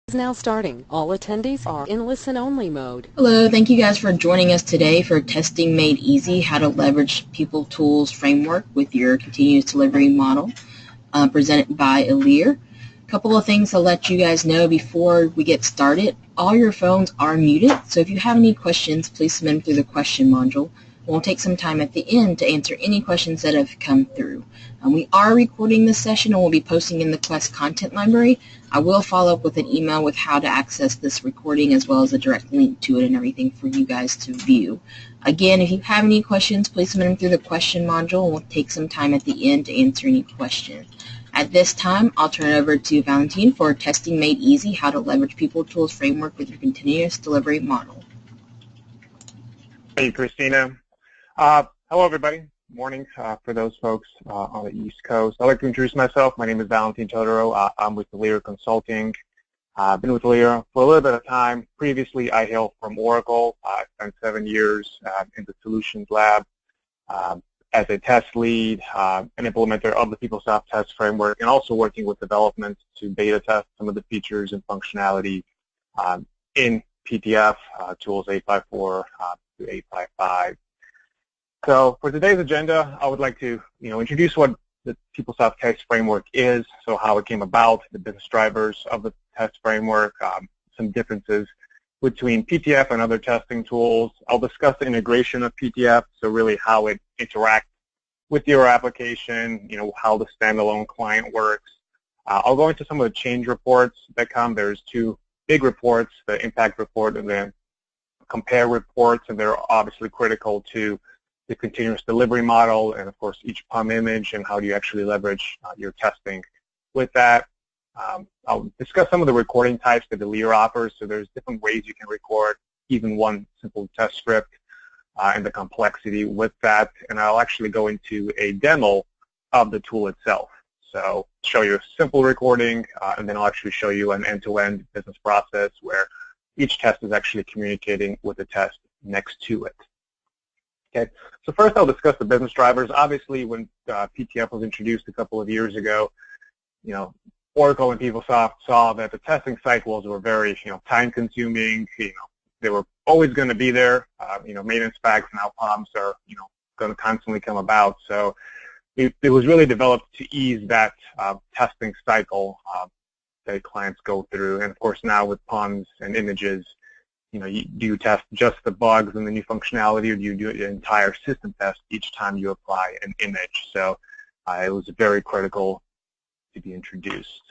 Is now starting. All attendees are in listen-only mode. Hello, thank you guys for joining us today for Testing Made Easy, how to leverage PeopleTools framework with your continuous delivery model, presented by Elire. A couple of things to let you guys know before we get started. All your phones are muted, so if you have any questions, please submit them through the question module. We'll take some time at the end to answer any questions that have come through. We are recording this session and we'll be posting in the Quest content library. I will follow up with an email with how to access this recording as well as a direct link to it and everything for you guys to view. Again, if you have any questions, please submit them through the question module and we'll take some time at the end to answer any questions. At this time, I'll turn it over to Valentine for Testing Made Easy, how to leverage PeopleTools framework with your continuous delivery model. Hey, Christina. Hello, everybody. Morning for those folks on the East Coast. I'd like to introduce myself. My name is Valentine Totoro. I'm with Elire Consulting. I've been with Elire for a little bit of time. Previously, I hail from Oracle. I spent 7 years in the Solutions Lab as a test lead, an implementer of the PeopleSoft Test Framework, and also working with development to beta test some of the features and functionality in PTF tools 854 to 855. So for today's agenda, I would like to introduce what the PeopleSoft Test Framework is, so how it came about, the business drivers of the test framework, some differences between PTF and other testing tools. I'll discuss the integration of PTF, so really how it interacts with your application, how the standalone client works. I'll go into some of the change reports that come. There's two big reports, the impact report and the compare reports, and they're obviously critical to the continuous delivery model, and of course each PUM image and how do you actually leverage your testing with that. I'll discuss some of the recording types that Elire offers. So there's different ways you can record even one simple test script and the complexity with that. And I'll actually go into a demo of the tool itself. So show you a simple recording and then I'll actually show you an end-to-end business process where each test is actually communicating with the test next to it. Okay, so first I'll discuss the business drivers. Obviously, when PTF was introduced a couple of years ago, Oracle and PeopleSoft saw that the testing cycles were very, time-consuming. They were always going to be there. Maintenance packs now PUMs are, going to constantly come about. So it was really developed to ease that testing cycle that clients go through. And of course, now with PUMs and images, do you test just the bugs and the new functionality, or do you do an entire system test each time you apply an image? So it was very critical to be introduced.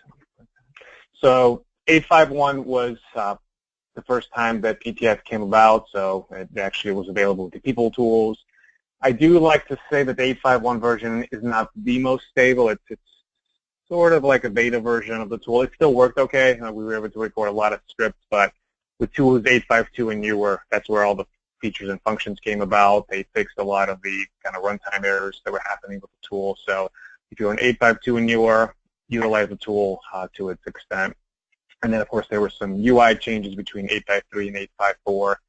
So 851 was the first time that PTF came about, so it actually was available to PeopleTools. I do like to say that the 851 version is not the most stable. It's sort of like a beta version of the tool. It still worked okay. We were able to record a lot of scripts, but with tools 852 and newer, that's where all the features and functions came about. They fixed a lot of the kind of runtime errors that were happening with the tool. So if you're an 852 and newer, utilize the tool to its extent. And then, of course, there were some UI changes between 853 and 854,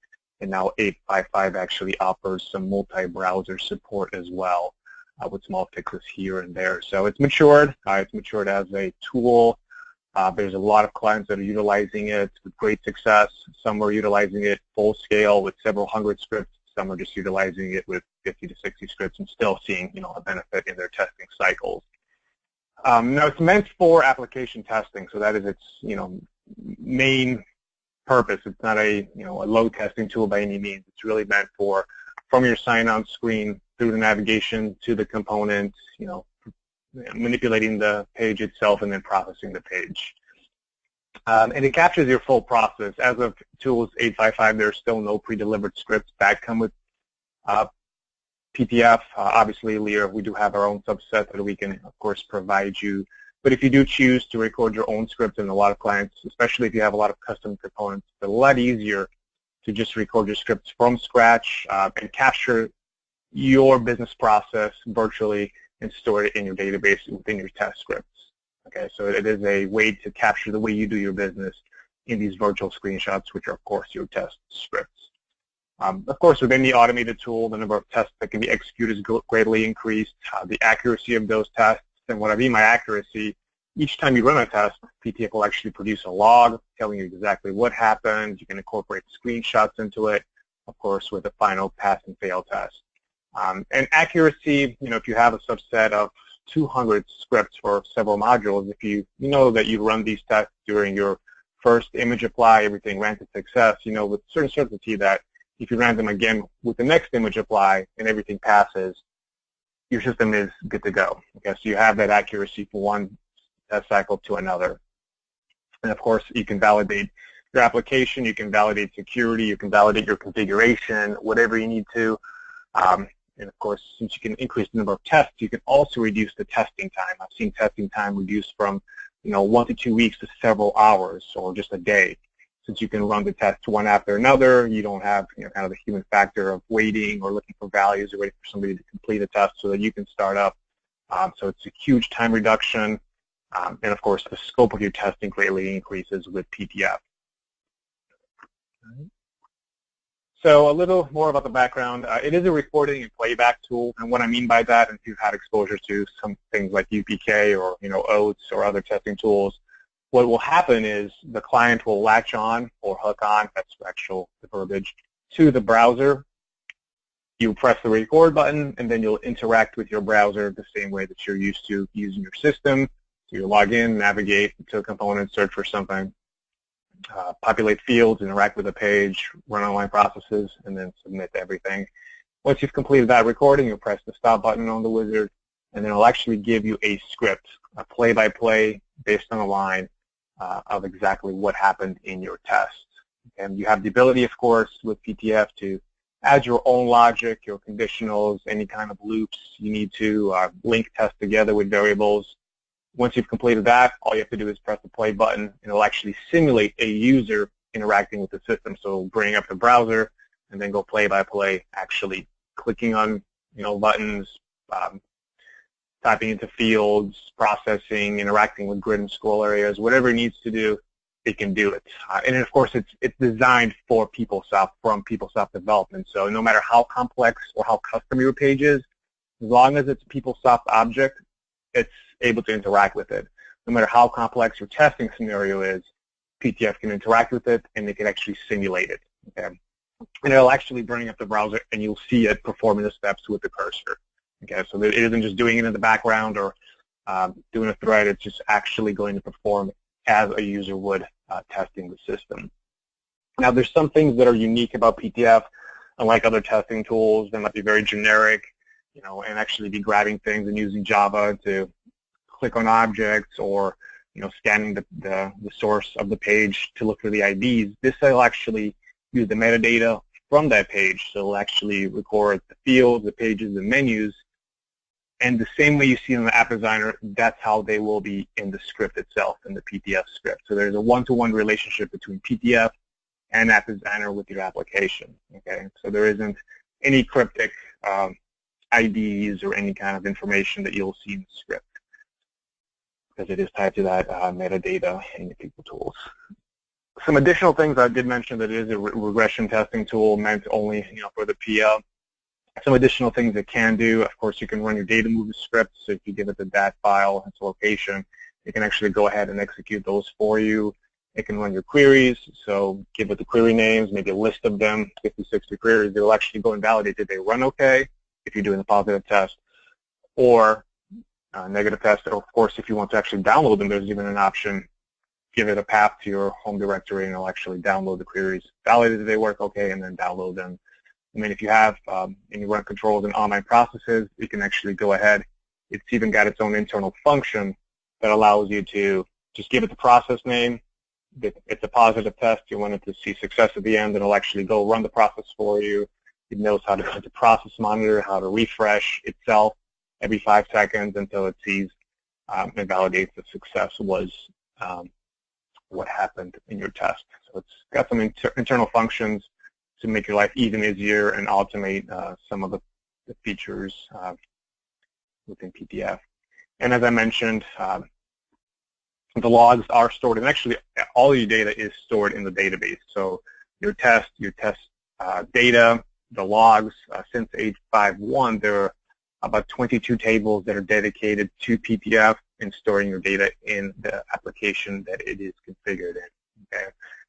and now 855 actually offers some multi-browser support as well with small fixes here and there. So it's matured. It's matured as a tool. There's a lot of clients that are utilizing it with great success. Some are utilizing it full scale with several hundred scripts. Some are just utilizing it with 50 to 60 scripts and still seeing, a benefit in their testing cycles. Now it's meant for application testing, so that is its, main purpose. It's not a, a load testing tool by any means. It's really meant for from your sign-on screen through the navigation to the components, manipulating the page itself and then processing the page. And it captures your full process. As of tools 855, there's still no pre-delivered scripts that come with PTF. Obviously, Elire, we do have our own subset that we can, of course, provide you. But if you do choose to record your own script, and a lot of clients, especially if you have a lot of custom components, it's a lot easier to just record your scripts from scratch and capture your business process virtually and store it in your database within your test scripts. Okay, so it is a way to capture the way you do your business in these virtual screenshots, which are, of course, your test scripts. Of course, with any automated tool, the number of tests that can be executed is greatly increased. The accuracy of those tests, and what I mean by accuracy each time you run a test, PTF will actually produce a log telling you exactly what happened. You can incorporate screenshots into it, of course, with a final pass and fail test. And accuracy, if you have a subset of 200 scripts for several modules, if you know that you run these tests during your first image apply, everything ran to success, with certain certainty that if you ran them again with the next image apply and everything passes, your system is good to go. Okay, so you have that accuracy from one test cycle to another. And of course, you can validate your application, you can validate security, you can validate your configuration, whatever you need to. And of course, since you can increase the number of tests, you can also reduce the testing time. I've seen testing time reduced from 1 to 2 weeks to several hours or just a day. Since you can run the test one after another, you don't have kind of the human factor of waiting or looking for values or waiting for somebody to complete a test so that you can start up. So it's a huge time reduction. And of course, the scope of your testing greatly increases with PTF. So a little more about the background. It is a recording and playback tool, and what I mean by that, and if you've had exposure to some things like UPK or OATS or other testing tools, what will happen is the client will latch on or hook on, that's the verbiage, to the browser. You press the record button, and then you'll interact with your browser the same way that you're used to using your system. So you log in, navigate to a component, search for something, populate fields, interact with a page, run online processes, and then submit everything. Once you've completed that recording, you'll press the stop button on the wizard, and then it'll actually give you a script, a play-by-play based on a line of exactly what happened in your test. And you have the ability, of course, with PTF to add your own logic, your conditionals, any kind of loops you need to link tests together with variables. Once you've completed that, all you have to do is press the play button, and it'll actually simulate a user interacting with the system. So it'll bring up the browser and then go play by play, actually clicking on buttons, typing into fields, processing, interacting with grid and scroll areas, whatever it needs to do, it can do it. And of course, it's designed for PeopleSoft, from PeopleSoft development. So no matter how complex or how custom your page is, as long as it's a PeopleSoft object, it's able to interact with it. No matter how complex your testing scenario is, PTF can interact with it, and they can actually simulate it. Okay? And it'll actually bring up the browser, and you'll see it performing the steps with the cursor. Okay, so it isn't just doing it in the background or doing a thread. It's just actually going to perform as a user would testing the system. Now, there's some things that are unique about PTF. Unlike other testing tools, they might be very generic, and actually be grabbing things and using Java to click on objects or, scanning the source of the page to look for the IDs. This will actually use the metadata from that page. So it'll actually record the fields, the pages, the menus. And the same way you see in the app designer, that's how they will be in the script itself, in the PTF script. So there's a one-to-one relationship between PTF and app designer with your application. Okay, so there isn't any cryptic IDs or any kind of information that you'll see in the script, because it is tied to that metadata in the PeopleTools. Some additional things I did mention, that it is a regression testing tool meant only for the PM. Some additional things it can do, of course, you can run your data movement scripts. So if you give it the DAT file, its location, it can actually go ahead and execute those for you. It can run your queries, so give it the query names, maybe a list of them, 50, 60 queries. It will actually go and validate did they run okay if you're doing a positive test, or negative test. Or of course, if you want to actually download them, there's even an option. Give it a path to your home directory, and it'll actually download the queries, validate that they work okay, and then download them. I mean, if you have any run controls and online processes, you can actually go ahead. It's even got its own internal function that allows you to just give it the process name. If it's a positive test, you want it to see success at the end, and it'll actually go run the process for you. It knows how to go to process monitor, how to refresh itself every 5 seconds until it sees and validates that success was what happened in your test. So it's got some internal functions to make your life even easier and automate some of the features within PTF. And as I mentioned, the logs are stored, and actually all your data is stored in the database. So your test data, the logs, since 8.5.1, there are about 22 tables that are dedicated to PTF. in storing your data in the application that it is configured in. Okay,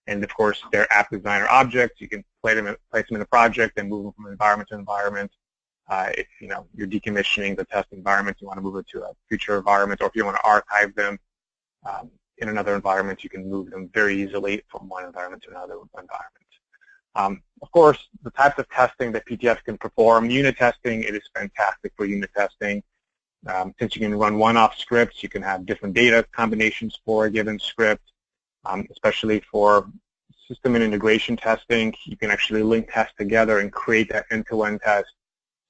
and of course, they're app designer objects. You can place them in a project and move them from environment to environment. If you're decommissioning the test environment, you want to move it to a future environment, or if you want to archive them in another environment, you can move them very easily from one environment to another environment. Of course, the types of testing that PTF can perform, unit testing, it is fantastic for unit testing. Since you can run one-off scripts, you can have different data combinations for a given script, especially for system and integration testing. You can actually link tests together and create that end-to-end test,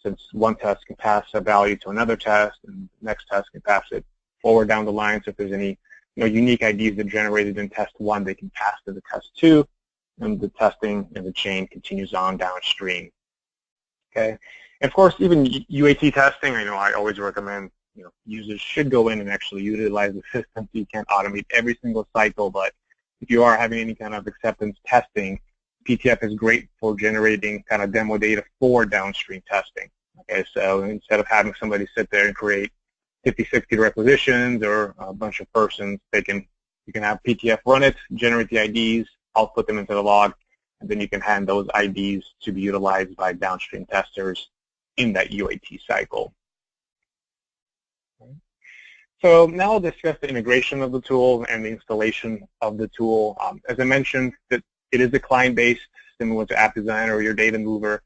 since one test can pass a value to another test, and the next test can pass it forward down the line. So if there's any unique IDs that are generated in test 1, they can pass to the test 2, and the testing in the chain continues on downstream. Okay, and of course, even UAT testing, I always recommend users should go in and actually utilize the system. So you can't automate every single cycle, but if you are having any kind of acceptance testing, PTF is great for generating kind of demo data for downstream testing. Okay, so instead of having somebody sit there and create 50, 60 requisitions or a bunch of persons, you can have PTF run it, generate the IDs, output them into the log, and then you can hand those IDs to be utilized by downstream testers in that UAT cycle. Okay. So now I'll discuss the integration of the tool and the installation of the tool. As I mentioned, that it is a client-based, similar to App Designer or your data mover,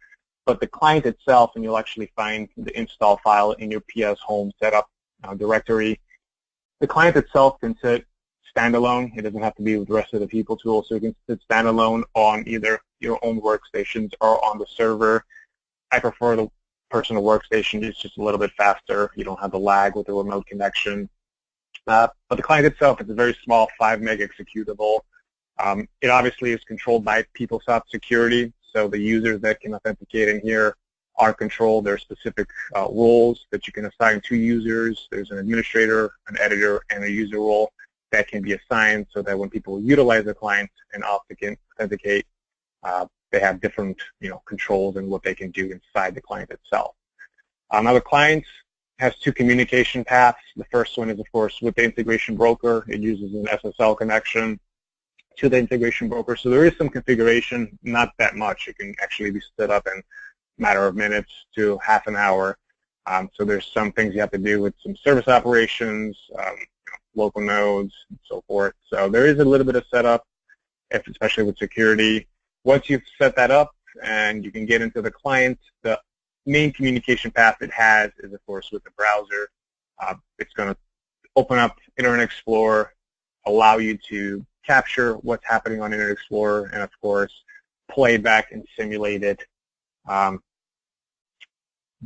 but the client itself, and you'll actually find the install file in your PS Home setup directory. The client itself can sit standalone. It doesn't have to be with the rest of the People tool, so you can sit standalone on either your own workstations or on the server. I prefer the personal workstation. It's just a little bit faster. You don't have the lag with the remote connection. But the client itself is a very small 5 meg executable. It obviously is controlled by PeopleSoft security, so the users that can authenticate in here are controlled. There are specific roles that you can assign to users. There's an administrator, an editor, and a user role that can be assigned so that when people utilize the client and authenticate, they have different controls and what they can do inside the client itself. Now the client has 2 communication paths. The first one is, of course, with the integration broker. It uses an SSL connection to the integration broker. So there is some configuration, not that much. It can actually be stood up in a matter of minutes to half an hour. So there's some things you have to do with some service operations, local nodes, and so forth. So there is a little bit of setup, especially with security. Once you've set that up and you can get into the client, the main communication path it has is, of course, with the browser. It's going to open up Internet Explorer, allow you to capture what's happening on Internet Explorer, and, of course, play back and simulate it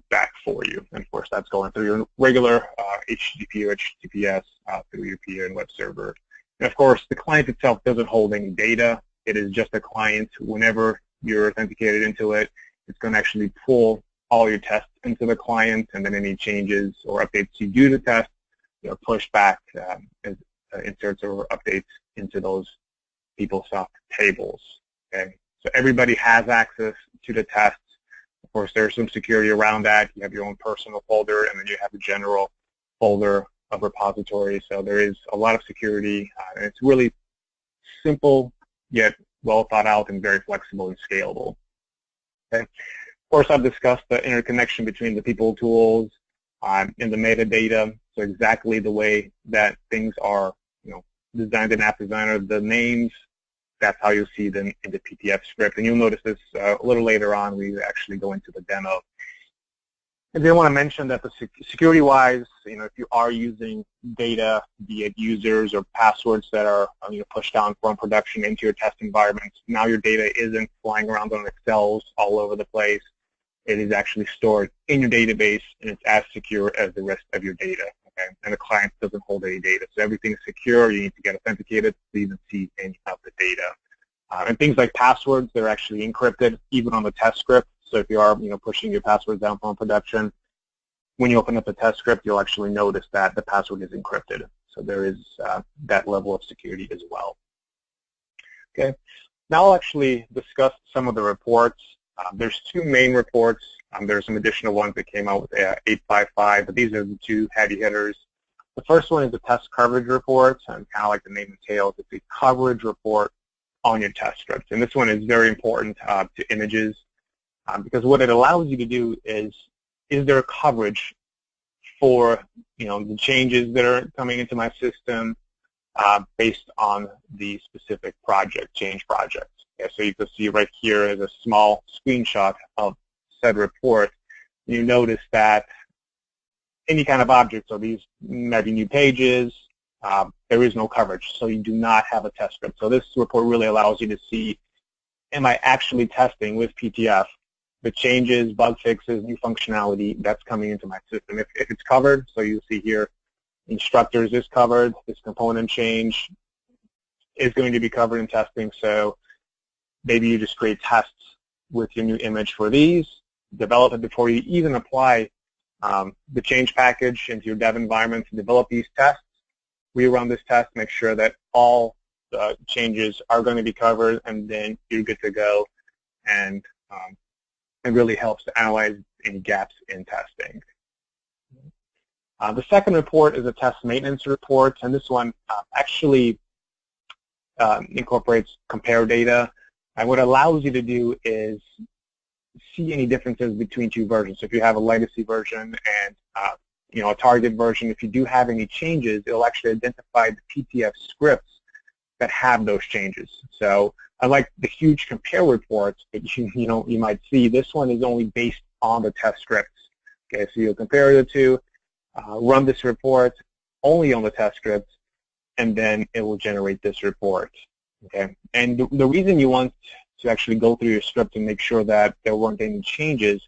back for you. And, of course, that's going through your regular HTTP or HTTPS through your peer and web server. And, of course, the client itself doesn't hold any data. It is just a client. Whenever you're authenticated into it, it's going to actually pull all your tests into the client, and then any changes or updates you do to test, push back as inserts or updates into those PeopleSoft tables. Okay, so everybody has access to the tests. Of course, there's some security around that. You have your own personal folder, and then you have a general folder of repository. So there is a lot of security, and it's really simple yet well thought out and very flexible and scalable. Okay. Of course, I've discussed the interconnection between the PeopleTools and the metadata. So exactly the way that things are, designed in App Designer, the names, that's how you'll see them in the PTF script. And you'll notice this a little later on. We actually go into the demo. And then I want to mention that the security-wise, if you are using data, be it users or passwords that are pushed down from production into your test environments, now your data isn't flying around on Excels all over the place. It is actually stored in your database, and it's as secure as the rest of your data. Okay? And the client doesn't hold any data. So everything is secure. You need to get authenticated to even see any of the data. And things like passwords, they're actually encrypted, even on the test script. So if you are, pushing your passwords down from production, when you open up the test script, you'll actually notice that the password is encrypted. So there is that level of security as well. Okay. Now I'll actually discuss some of the reports. There's 2 main reports. There's some additional ones that came out with 855, but these are the 2 heavy hitters. The first one is the test coverage report, and kind of like the name entails, it's a coverage report on your test scripts. And this one is very important to images because what it allows you to do is there coverage for the changes that are coming into my system based on the specific change project. Okay, so you can see right here is a small screenshot of said report. You notice that any kind of object, so these might be new pages, there is no coverage, so you do not have a test script. So this report really allows you to see, am I actually testing with PTF the changes, bug fixes, new functionality that's coming into my system. If it's covered, so you see here, instructors is covered, this component change is going to be covered in testing, so maybe you just create tests with your new image for these, develop it before you even apply the change package into your dev environment to develop these tests. We run this test, make sure that all the changes are going to be covered, and then you're good to go, and it really helps to analyze any gaps in testing. The second report is a test maintenance report, and this one actually incorporates compare data. And what it allows you to do is see any differences between two versions. So if you have a legacy version and a target version, if you do have any changes, it'll actually identify the PTF scripts that have those changes. So unlike the huge compare reports that you might see, this one is only based on the test scripts. Okay, so you'll compare the two, run this report only on the test scripts, and then it will generate this report. Okay, and the reason you want to actually go through your script and make sure that there weren't any changes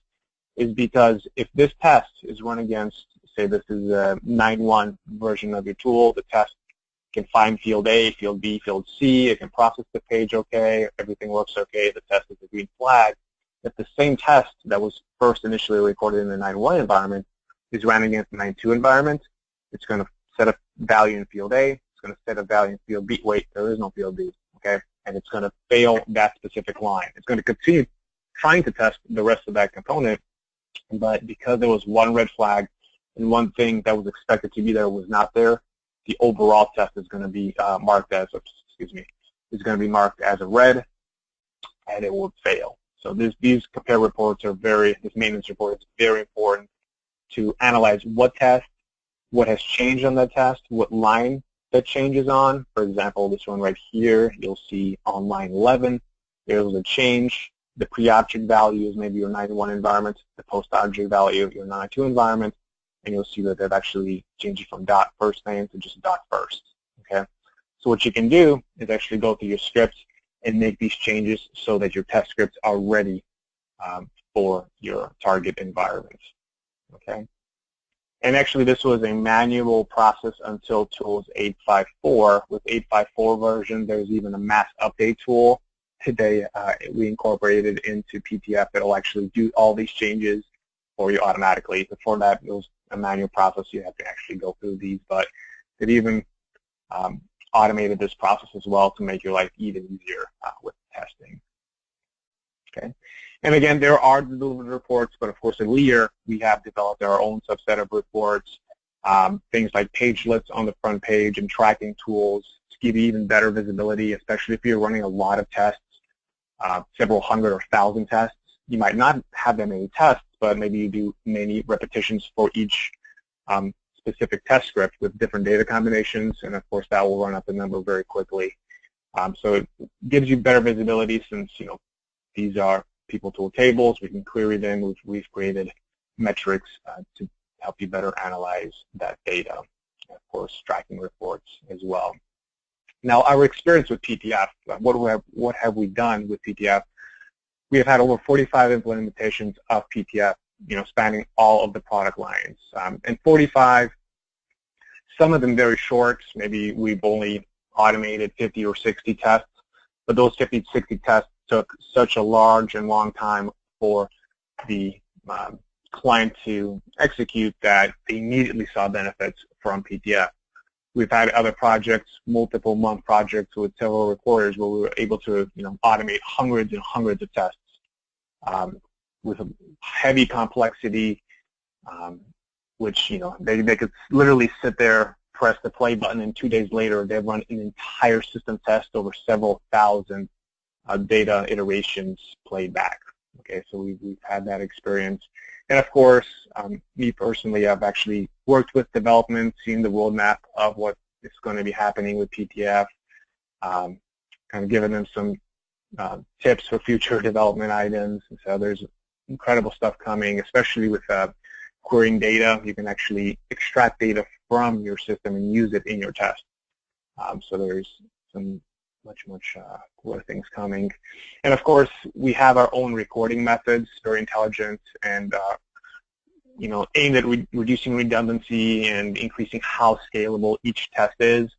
is because if this test is run against, say this is a 9.1 version of your tool, the test can find field A, field B, field C, it can process the page okay, everything works okay, the test is a green flag. If the same test that was first initially recorded in the 9.1 environment is ran against the 9.2 environment, it's going to set a value in field A, it's going to set a value in field B. Wait, there is no field B, okay? And it's going to fail that specific line. It's going to continue trying to test the rest of that component, but because there was one red flag and one thing that was expected to be there was not there, the overall test is going to be marked as, is going to be marked as a red, and it will fail. So these compare reports are this maintenance report is very important to analyze what test, what has changed on that test, what line that changes on. For example, this one right here, you'll see on line 11, there was a change. The pre-object value is maybe your 9.1 environment, the post-object value, your 9.2 environment, and you'll see that they've actually changed it from dot first name to just dot first, okay? So what you can do is actually go through your scripts and make these changes so that your test scripts are ready for your target environment, okay? And actually this was a manual process until tools 8.5.4. With 8.5.4 version, there's even a mass update tool. Today we incorporated into PTF that will actually do all these changes for you automatically. Before that, it was a manual process. You have to actually go through these, but it even automated this process as well to make your life even easier with testing. Okay, and again, there are delivered reports, but of course at Elire, we have developed our own subset of reports, things like Pagelets on the front page and tracking tools to give you even better visibility, especially if you're running a lot of tests, several hundred or thousand tests. You might not have that many tests, but maybe you do many repetitions for each specific test script with different data combinations, and of course that will run up the number very quickly. So it gives you better visibility since these are PeopleTool tables. We can query them. We've created metrics to help you better analyze that data. And of course, tracking reports as well. Now, our experience with PTF, what have we done with PTF? We have had over 45 implementations of PTF, spanning all of the product lines. And 45, some of them very short. Maybe we've only automated 50 or 60 tests, but those 50, 60 tests took such a large and long time for the client to execute that they immediately saw benefits from PTF. We've had other projects, multiple month projects with several recorders where we were able to automate hundreds and hundreds of tests with a heavy complexity, which, you know, they could literally sit there, press the play button, and 2 days later they've run an entire system test over several thousand data iterations played back. Okay, so we've had that experience. And of course, me personally, I've actually worked with development, seen the roadmap of what is going to be happening with PTF, kind of given them some tips for future development items. And so there's incredible stuff coming, especially with querying data. You can actually extract data from your system and use it in your test. So there's some much cooler things coming. And of course, we have our own recording methods, very intelligent and you know, aimed at reducing redundancy and increasing how scalable each test is.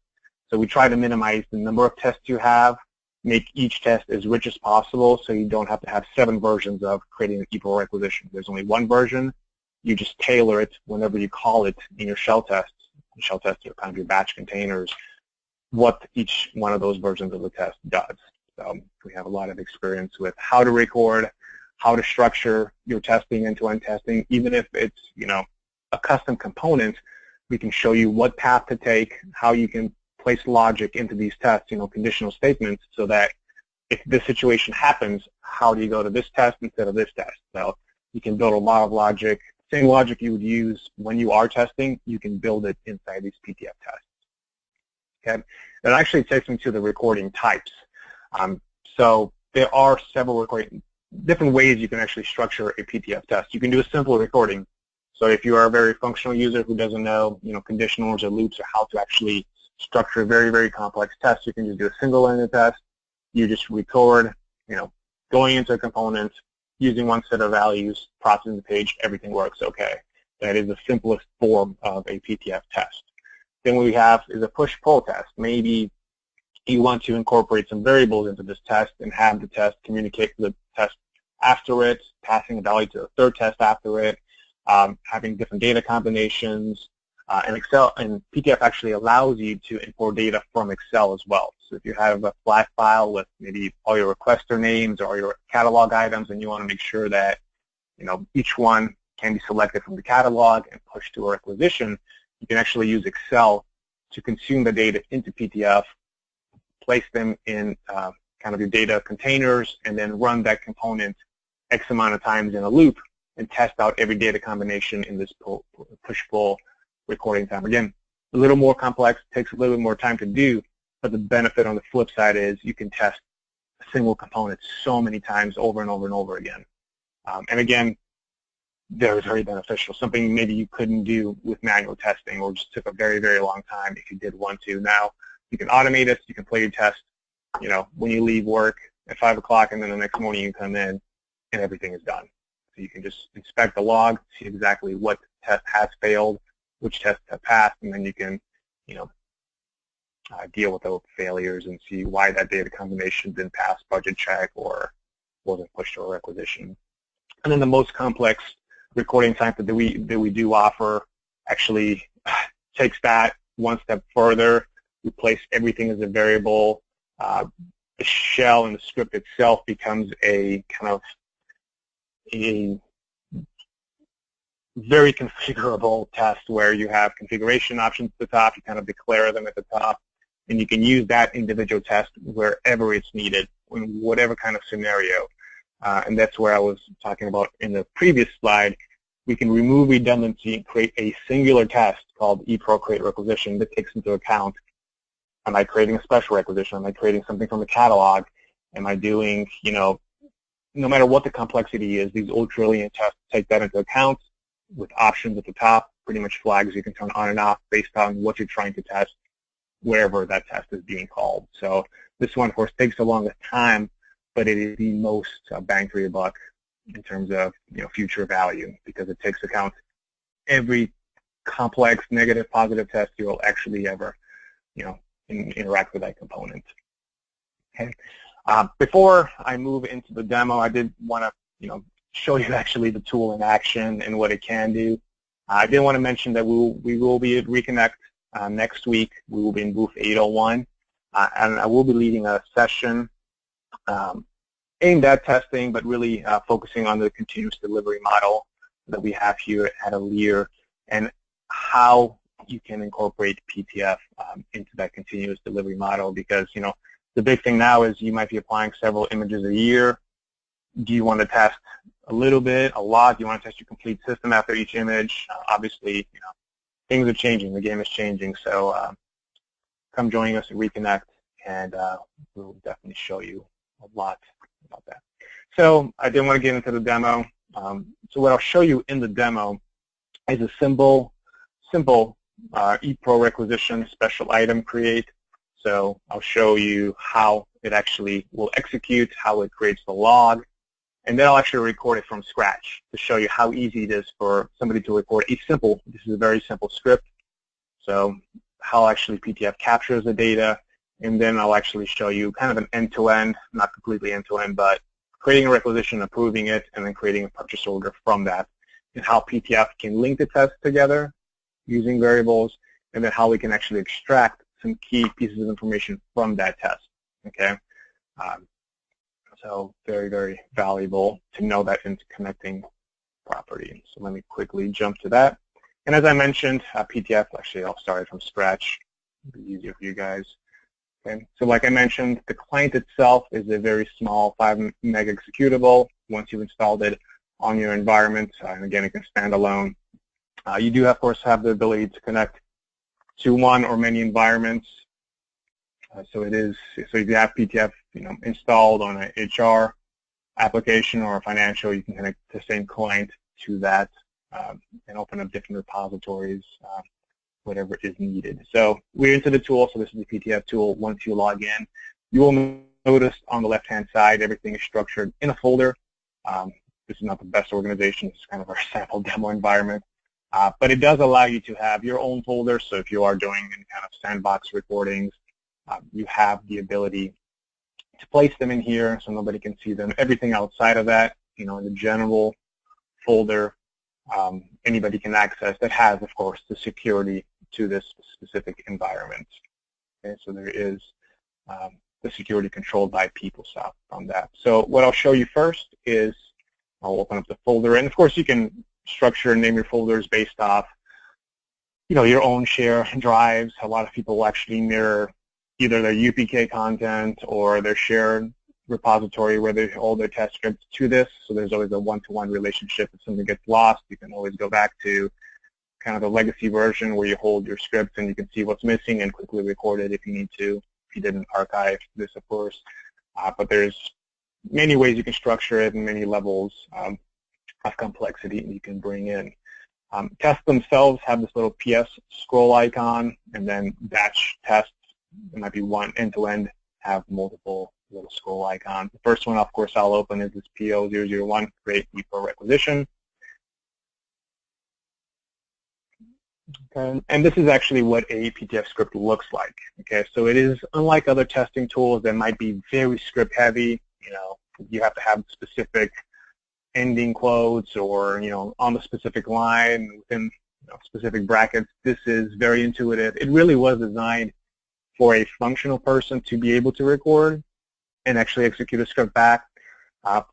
So we try to minimize the number of tests you have, make each test as rich as possible so you don't have to have 7 versions of creating an ePro requisition. There's only one version. You just tailor it whenever you call it in your shell tests. Shell tests are kind of your batch containers, what each one of those versions of the test does. So we have a lot of experience with how to record, how to structure your testing, end-to-end testing. Even if it's, you know, a custom component, we can show you what path to take, how you can place logic into these tests, you know, conditional statements, so that if this situation happens, how do you go to this test instead of this test? So you can build a lot of logic. Same logic you would use when you are testing, you can build it inside these PTF tests. Okay, that actually takes me to the recording types. So there are several different ways you can actually structure a PTF test. You can do a simple recording. So if you are a very functional user who doesn't know, you know, conditionals or loops or how to actually structure very, very complex tests, you can just do a single-ended test. You just record, you know, going into a component, using one set of values, processing the page, everything works okay. That is the simplest form of a PTF test. Then what we have is a push-pull test. Maybe you want to incorporate some variables into this test and have the test communicate to the test after it, passing a value to the third test after it, having different data combinations, and Excel and PTF actually allows you to import data from Excel as well. So if you have a flat file with maybe all your requester names or your catalog items, and you want to make sure that, you know, each one can be selected from the catalog and pushed to a requisition, you can actually use Excel to consume the data into PTF, place them in kind of your data containers, and then run that component X amount of times in a loop and test out every data combination in this push-pull recording time. Again, a little more complex, takes a little bit more time to do, but the benefit on the flip side is you can test a single component so many times over and over and over again. And again, they're very beneficial, something maybe you couldn't do with manual testing or just took a very, very long time if you did want to. Now, you can automate it, you can play your test, you know, when you leave work at 5 o'clock, and then the next morning you come in and everything is done. So you can just inspect the log, see exactly what test has failed, which tests have passed, and then you can, you know, deal with those failures and see why that data combination didn't pass budget check or wasn't pushed to a requisition. And then the most complex recording type that we do offer actually takes that one step further. We place everything as a variable. The shell and the script itself becomes a kind of a very configurable test where you have configuration options at the top, you kind of declare them at the top, and you can use that individual test wherever it's needed, in whatever kind of scenario. And that's where I was talking about in the previous slide. We can remove redundancy and create a singular test called ePro create requisition that takes into account, am I creating a special requisition? Am I creating something from the catalog? Am I doing, you know, no matter what the complexity is, these ultra-lenient tests take that into account with options at the top, pretty much flags you can turn on and off based on what you're trying to test, wherever that test is being called. So this one, of course, takes the longest time, but it is the most bang for your buck in terms of, you know, future value, because it takes account every complex negative, positive test you'll actually ever, you know, interact with that component. Okay. Before I move into the demo, I did want to, you know, show you actually the tool in action and what it can do. I did want to mention that we will be at Reconnect next week. We will be in booth 801, and I will be leading a session aimed at testing, but really focusing on the continuous delivery model that we have here at Elire. and how you can incorporate PTF into that continuous delivery model, because the big thing now is you might be applying several images a year. Do you want to test a little bit, a lot? Do you want to test your complete system after each image? Obviously, things are changing. The game is changing. So come join us at Reconnect, and we'll definitely show you a lot about that. So I didn't want to get into the demo. So what I'll show you in the demo is a simple ePro requisition special item create. So I'll show you how it actually will execute, how it creates the log, and then I'll actually record it from scratch to show you how easy it is for somebody to record this is a very simple script. So how actually PTF captures the data, and then I'll actually show you kind of an end-to-end, not completely end-to-end, but creating a requisition, approving it, and then creating a purchase order from that, and how PTF can link the tests together using variables, and then how we can actually extract some key pieces of information from that test. Okay, so very, very valuable to know that interconnecting property. So let me quickly jump to that. And as I mentioned, PTF, actually I'll start from scratch. It'll be easier for you guys. Okay, so like I mentioned, the client itself is a very small 5 meg executable. Once you've installed it on your environment, and again, it can stand alone. You do, of course, have the ability to connect to one or many environments. So if you have PTF, installed on an HR application or a financial, you can connect the same client to that and open up different repositories, whatever is needed. So we're into the tool. So this is the PTF tool. Once you log in, you will notice on the left-hand side, everything is structured in a folder. This is not the best organization. It's kind of our sample demo environment. But it does allow you to have your own folder. So if you are doing any kind of sandbox recordings, you have the ability to place them in here so nobody can see them. Everything outside of that, in the general folder, anybody can access that has, of course, the security to this specific environment. Okay, so there is the security controlled by PeopleSoft on that. So what I'll show you first is I'll open up the folder, and of course you can structure and name your folders based off, your own share drives. A lot of people will actually mirror either their UPK content or their shared repository where they hold their test scripts to this. So there's always a one-to-one relationship. If something gets lost, you can always go back to kind of the legacy version where you hold your scripts and you can see what's missing and quickly record it if you need to, if you didn't archive this, of course. But there's many ways you can structure it and many levels of complexity you can bring in. Tests themselves have this little PS scroll icon, and then batch tests, it might be one end-to-end, have multiple little scroll icons. The first one, of course, I'll open is this PO001, create ePro requisition. Okay, and this is actually what a PTF script looks like. Okay, so it is unlike other testing tools that might be very script heavy. You have to have specific ending quotes or on the specific line within specific brackets. This is very intuitive. It really was designed for a functional person to be able to record and actually execute a script back. Of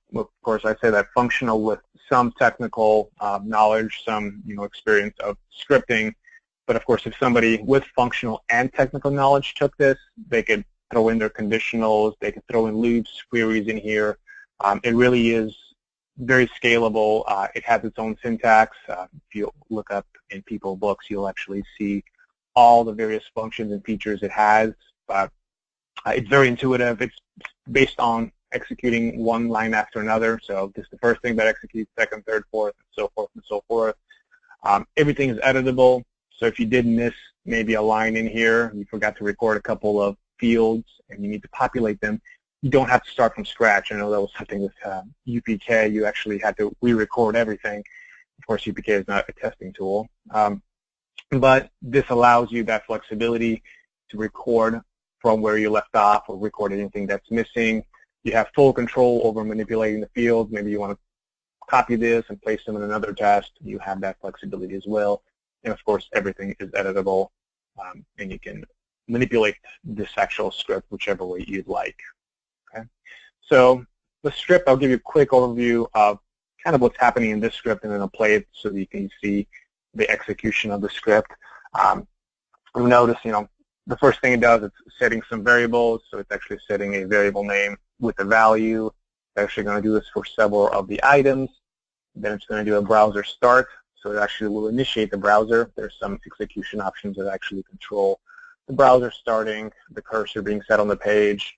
course, I say that functional with some technical knowledge, some experience of scripting. But of course, if somebody with functional and technical knowledge took this, they could throw in their conditionals, they could throw in loops, queries in here. It really is very scalable. It has its own syntax. If you look up in People books, you'll actually see all the various functions and features it has. It's very intuitive. It's based on executing one line after another. So this is the first thing that executes, second, third, fourth, and so forth and so forth. Everything is editable. So if you did miss maybe a line in here, you forgot to record a couple of fields, and you need to populate them, you don't have to start from scratch. I know that was something with UPK. You actually had to re-record everything. Of course, UPK is not a testing tool. But this allows you that flexibility to record from where you left off or record anything that's missing. You have full control over manipulating the fields. Maybe you want to copy this and place them in another test. You have that flexibility as well. And of course, everything is editable, and you can manipulate this actual script whichever way you'd like. Okay. So the script, I'll give you a quick overview of kind of what's happening in this script, and then I'll play it so that you can see the execution of the script. You'll notice, the first thing it does is setting some variables. So it's actually setting a variable name with a value. It's actually going to do this for several of the items. Then it's going to do a browser start. So it actually will initiate the browser. There's some execution options that actually control the browser starting, the cursor being set on the page,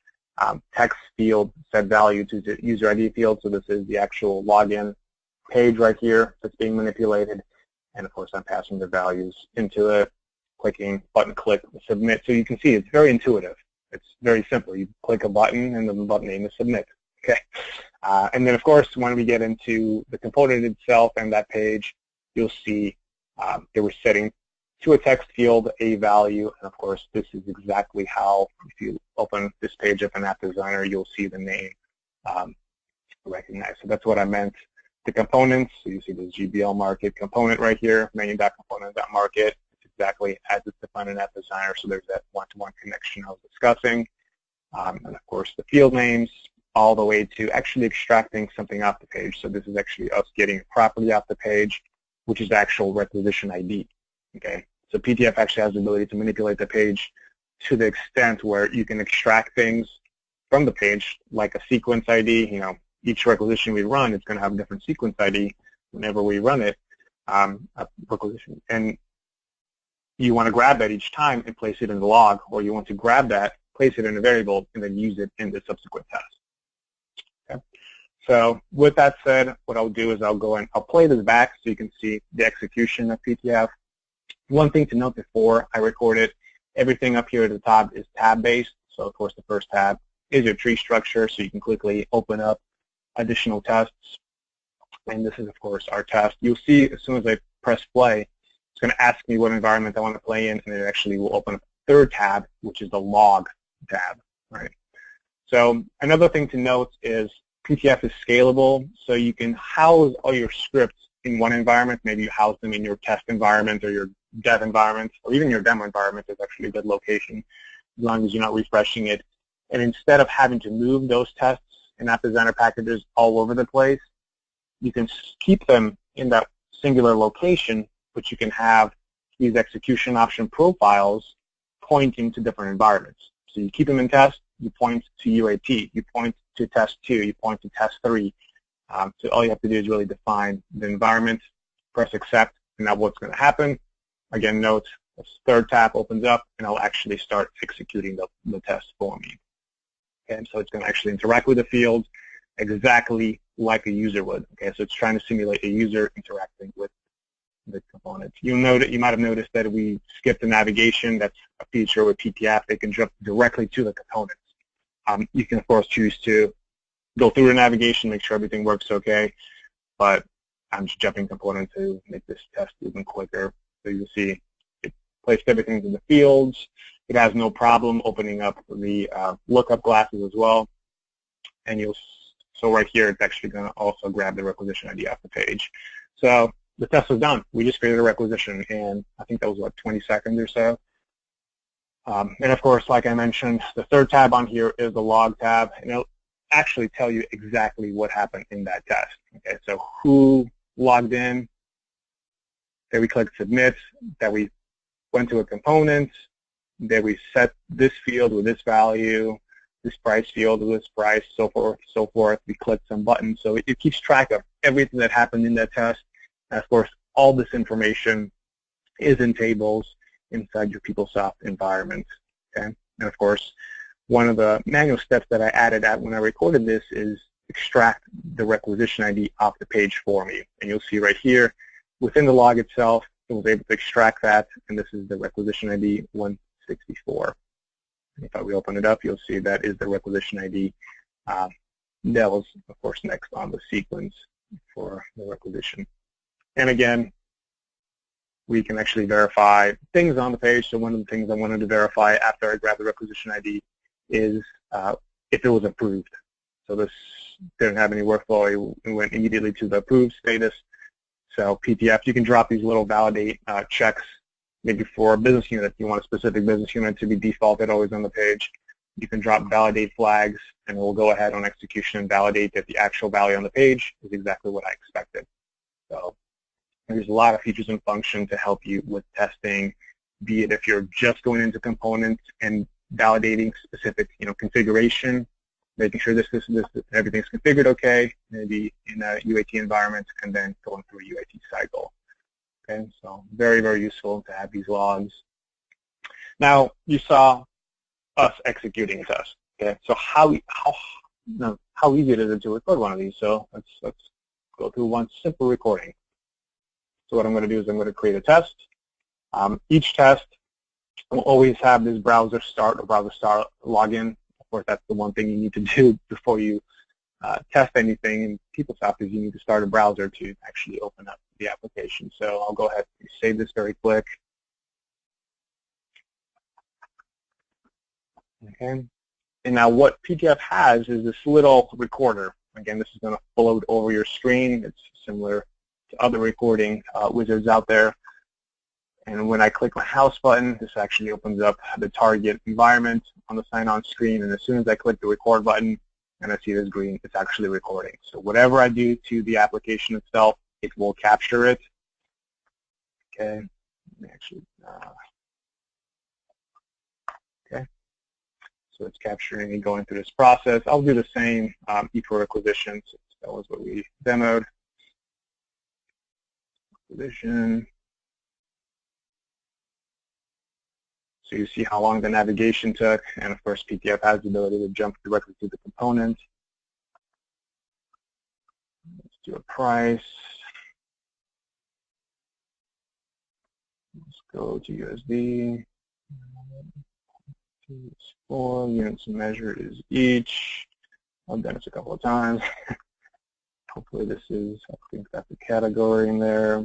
text field, set value to the user ID field. So this is the actual login page right here that's being manipulated. And of course, I'm passing the values into it, clicking button click, submit. So you can see it's very intuitive. It's very simple. You click a button and the button name is submit. Okay. And then of course, when we get into the component itself and that page, you'll see that we're setting to a text field a value. And of course, this is exactly how, if you open this page up in App Designer, you'll see the name recognized. So that's what I meant. The components, so you see the GBL market component right here, menu.component.market. It's exactly as it's defined in App Designer. So there's that one-to-one connection I was discussing. And of course, the field names, all the way to actually extracting something off the page. So this is actually us getting a property off the page, which is the actual requisition ID. Okay, so PTF actually has the ability to manipulate the page to the extent where you can extract things from the page, like a sequence ID. Each requisition we run is going to have a different sequence ID whenever we run it, a requisition. And you want to grab that each time and place it in the log, or you want to grab that, place it in a variable, and then use it in the subsequent test. Okay. So with that said, what I'll do is I'll go and I'll play this back so you can see the execution of PTF. One thing to note before I record it, everything up here at the top is tab-based. So of course the first tab is your tree structure, so you can quickly open up additional tests. And this is of course our test. You'll see as soon as I press play, it's going to ask me what environment I want to play in, and it actually will open up a third tab, which is the log tab. Right. So another thing to note is PTF is scalable, so you can house all your scripts in one environment. Maybe you house them in your test environment or your dev environment, or even your demo environment is actually a good location, as long as you're not refreshing it. And instead of having to move those tests and App Designer packages all over the place, you can keep them in that singular location, but you can have these execution option profiles pointing to different environments. So you keep them in test, you point to UAT, you point to test 2, you point to test 3. So all you have to do is really define the environment, press accept, and now what's going to happen. Again, note this third tab opens up, and I'll actually start executing the test for me. Okay, so it's going to actually interact with the field exactly like a user would. Okay, so it's trying to simulate a user interacting with the component. You might have noticed that we skipped the navigation. That's a feature with PTF. They can jump directly to the components. You can, of course, choose to go through the navigation, make sure everything works okay, but I'm just jumping component to make this test even quicker. So you'll see it placed everything in the fields. It has no problem opening up the lookup glasses as well. And so right here, it's actually going to also grab the requisition ID off the page. So the test was done. We just created a requisition, and I think that was, 20 seconds or so. And of course, like I mentioned, the third tab on here is the log tab, and it'll actually tell you exactly what happened in that test. Okay, so who logged in, that we clicked submit, that we went to a component, that we set this field with this value, this price field with this price, so forth, so forth. We clicked some buttons, so it keeps track of everything that happened in that test. And of course, all this information is in tables inside your PeopleSoft environment. Okay, and of course, one of the manual steps that I added when I recorded this is extract the requisition ID off the page for me. And you'll see right here, within the log itself, it was able to extract that, and this is the requisition ID 164. And if we open it up, you'll see that is the requisition ID. That was, of course, next on the sequence for the requisition. And again, we can actually verify things on the page. So one of the things I wanted to verify after I grabbed the requisition ID is if it was approved. So this didn't have any workflow. It went immediately to the approved status. So PTF, you can drop these little validate checks, maybe for a business unit. You want a specific business unit to be defaulted always on the page. You can drop validate flags, and we'll go ahead on execution and validate that the actual value on the page is exactly what I expected. So There's a lot of features and functions to help you with testing, be it if you're just going into components and validating specific, configuration, making sure this everything's configured okay, maybe in a UAT environment, and then going through a UAT cycle. Okay, so very, very useful to have these logs. Now, you saw us executing a test. Okay, so how easy it is to record one of these? So let's go through one simple recording. So what I'm going to do is I'm going to create a test. Each test will always have this browser start or browser start login. Of course, that's the one thing you need to do before you test anything in PeopleSoft is you need to start a browser to actually open up the application. So I'll go ahead and save this very quick. Okay. And now what PTF has is this little recorder. Again, this is going to float over your screen. It's similar to other recording wizards out there. And when I click my house button, this actually opens up the target environment on the sign-on screen. And as soon as I click the record button and I see this green, it's actually recording. So whatever I do to the application itself, it will capture it. Okay. Actually, okay. So it's capturing and going through this process. I'll do the same for requisitions. That was what we demoed. Requisition. So you see how long the navigation took, and of course PTF has the ability to jump directly to the component. Let's do a price. Let's go to USD. 4 units measured is each. I've done this a couple of times. Hopefully this is, I think that's a category in there.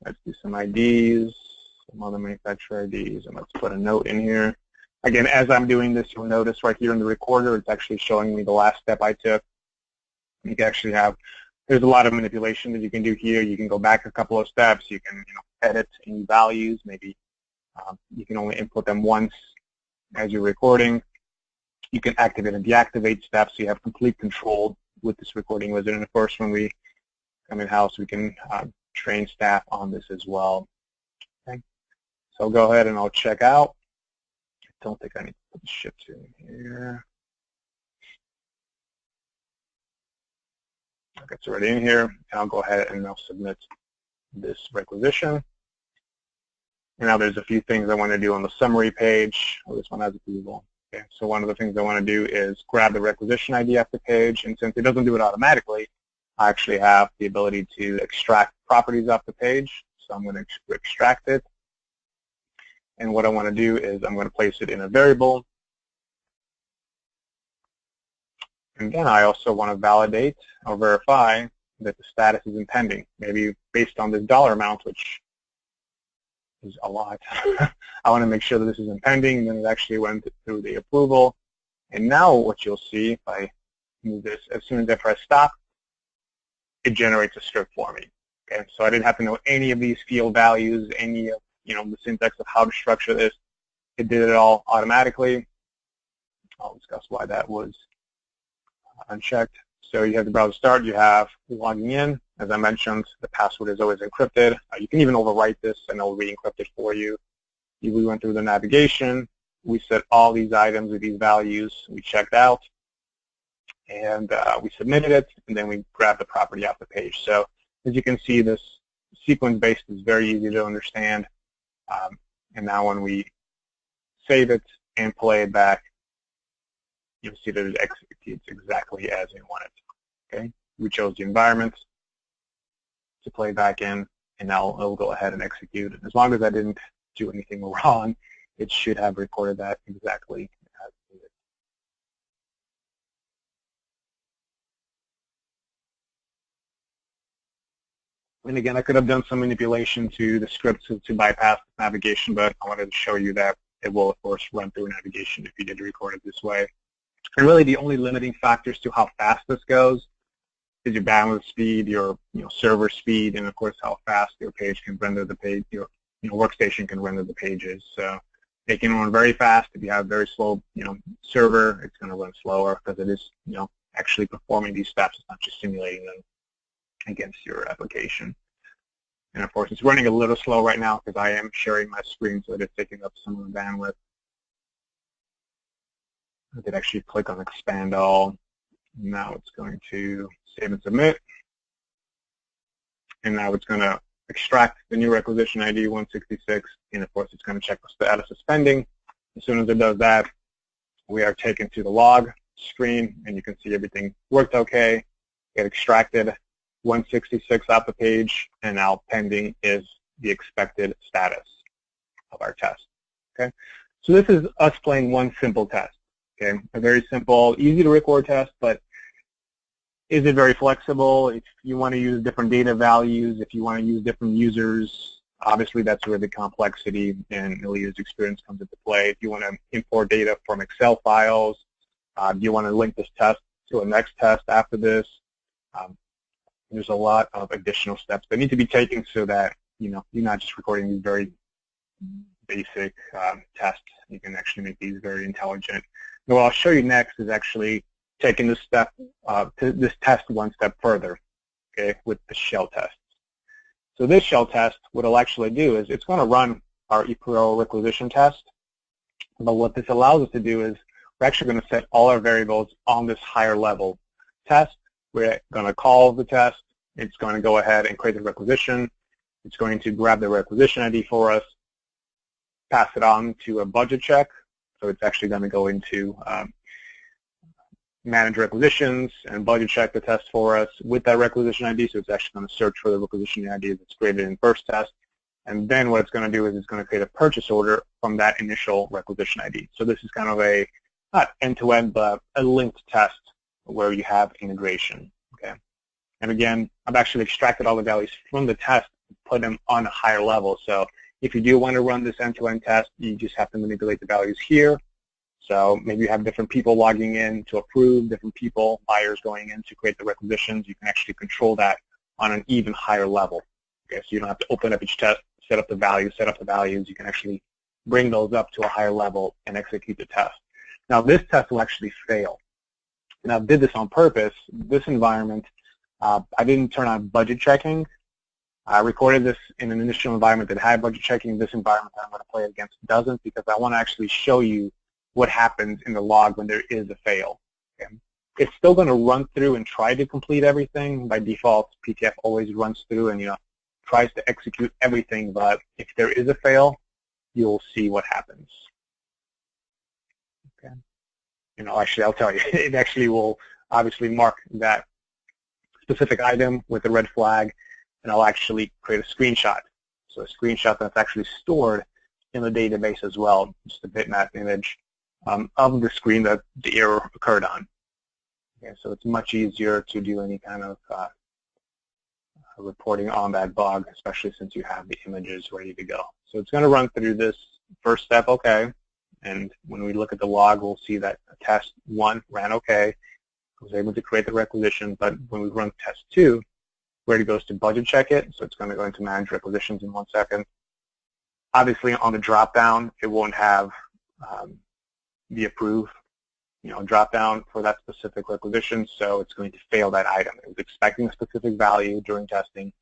Let's do some IDs. Some other manufacturer IDs, and let's put a note in here. Again, as I'm doing this, you'll notice right here in the recorder, it's actually showing me the last step I took. You can actually have, there's a lot of manipulation that you can do here. You can go back a couple of steps. You can edit any values. Maybe you can only input them once as you're recording. You can activate and deactivate steps, so you have complete control with this recording wizard. And of course, when we come in-house, we can train staff on this as well. Okay. So I'll go ahead and I'll check out. I don't think I need to put the ships in here. Okay, it's already in here, and I'll go ahead and I'll submit this requisition. And now there's a few things I want to do on the summary page. Oh, this one has approval. Okay, so one of the things I want to do is grab the requisition ID off the page, and since it doesn't do it automatically, I actually have the ability to extract properties off the page. So I'm going to extract it. And what I want to do is I'm going to place it in a variable. And then I also want to validate or verify that the status is in pending, maybe based on this dollar amount, which is a lot. I want to make sure that this is in pending, and then it actually went through the approval. And now what you'll see, if I move this, as soon as I press stop, it generates a script for me. Okay, so I didn't have to know any of these field values, any of the syntax of how to structure this. It did it all automatically. I'll discuss why that was unchecked. So you have the browser start, you have logging in. As I mentioned, the password is always encrypted. You can even overwrite this and it'll re-encrypt it for you. We went through the navigation. We set all these items with these values. We checked out, and we submitted it, and then we grabbed the property off the page. So as you can see, this sequence-based is very easy to understand. And now when we save it and play it back, you'll see that it executes exactly as we want it. Okay, we chose the environment to play back in, and now it'll go ahead and execute. As long as I didn't do anything wrong, it should have recorded that exactly as needed. And again, I could have done some manipulation to the script to bypass navigation, but I wanted to show you that it will, of course, run through navigation if you did record it this way. And really, the only limiting factors to how fast this goes is your bandwidth speed, your server speed, and of course how fast your page can render the page, your workstation can render the pages. So it can run very fast. If you have a very slow server, it's going to run slower because it is actually performing these steps. It's not just simulating them against your application. And of course, it's running a little slow right now because I am sharing my screen, so it is taking up some of the bandwidth. I did actually click on expand all. Now it's going to save and submit. And now it's going to extract the new requisition ID 166, and of course it's going to check the status of spending. As soon as it does that, we are taken to the log screen, and you can see everything worked okay. It extracted 166 off the page, and now pending is the expected status of our test. Okay, so this is us playing one simple test. Okay, a very simple, easy to record test, but is it very flexible? If you want to use different data values, if you want to use different users, obviously that's where the complexity and Ilire's experience comes into play. If you want to import data from Excel files, do you want to link this test to a next test after this? There's a lot of additional steps that need to be taken so that you're not just recording these very basic tests. You can actually make these very intelligent. And what I'll show you next is actually taking this test one step further, okay, with the shell test. So this shell test, what it'll actually do is it's going to run our ePro requisition test, but what this allows us to do is we're actually going to set all our variables on this higher level test. We're going to call the test. It's going to go ahead and create the requisition. It's going to grab the requisition ID for us, pass it on to a budget check. So it's actually going to go into manage requisitions and budget check the test for us with that requisition ID. So it's actually going to search for the requisition ID that's created in first test. And then what it's going to do is it's going to create a purchase order from that initial requisition ID. So this is kind of a, not end-to-end, but a linked test where you have integration. Okay. And again, I've actually extracted all the values from the test and put them on a higher level. So if you do want to run this end-to-end test, you just have to manipulate the values here. So maybe you have different people logging in to approve, different people, buyers going in to create the requisitions. You can actually control that on an even higher level. Okay, so you don't have to open up each test, set up the values, You can actually bring those up to a higher level and execute the test. Now this test will actually fail. And I did this on purpose. This environment, I didn't turn on budget checking. I recorded this in an initial environment that had budget checking. This environment that I'm going to play against doesn't, because I want to actually show you what happens in the log when there is a fail. Okay. It's still going to run through and try to complete everything. By default, PTF always runs through and tries to execute everything, but if there is a fail, you'll see what happens. Okay. Actually, I'll tell you, it actually will obviously mark that specific item with a red flag, and I'll actually create a screenshot. So a screenshot that's actually stored in the database as well, just a bitmap image of the screen that the error occurred on. Okay, so it's much easier to do any kind of reporting on that bug, especially since you have the images ready to go. So it's going to run through this first step, okay, and when we look at the log, we'll see that test 1 ran okay. I was able to create the requisition, but when we run test 2, where it goes to budget check it, so it's going to go into manage requisitions in 1 second. Obviously, on the drop-down, it won't have the approve, drop-down for that specific requisition, so it's going to fail that item. It was expecting a specific value during testing.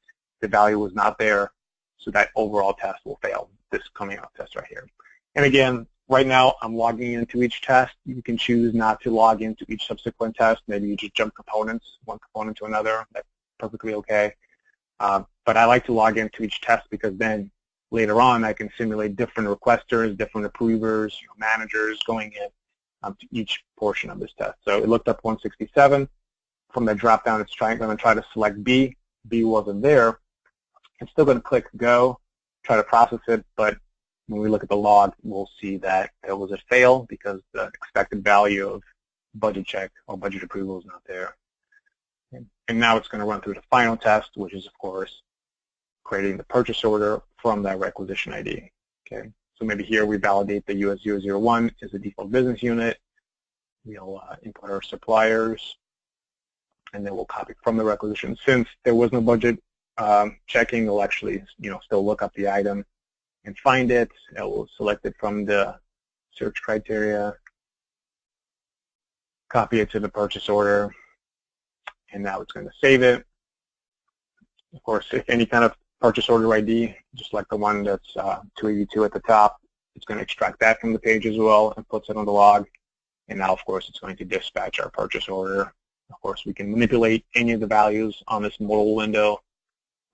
The value was not there, so that overall test will fail, this coming out test right here. And again, right now, I'm logging into each test. You can choose not to log into each subsequent test. Maybe you just jump components, one component to another. That's perfectly okay. But I like to log into each test because then later on I can simulate different requesters, different approvers, managers going in to each portion of this test. So it looked up 167. From the drop-down, it's going to try to select B. B wasn't there. It's still going to click Go, try to process it, but when we look at the log, we'll see that there was a fail because the expected value of budget check or budget approval is not there. And now it's going to run through the final test, which is, of course, creating the purchase order from that requisition ID. Okay, so maybe here we validate the US001 is the default business unit. We'll input our suppliers, and then we'll copy from the requisition. Since there was no budget checking, we'll actually, still look up the item and find it. It will select it from the search criteria, copy it to the purchase order, and now it's going to save it. Of course, if any kind of purchase order ID, just like the one that's 282 at the top. It's going to extract that from the page as well and puts it on the log. And now, of course, it's going to dispatch our purchase order. Of course, we can manipulate any of the values on this modal window.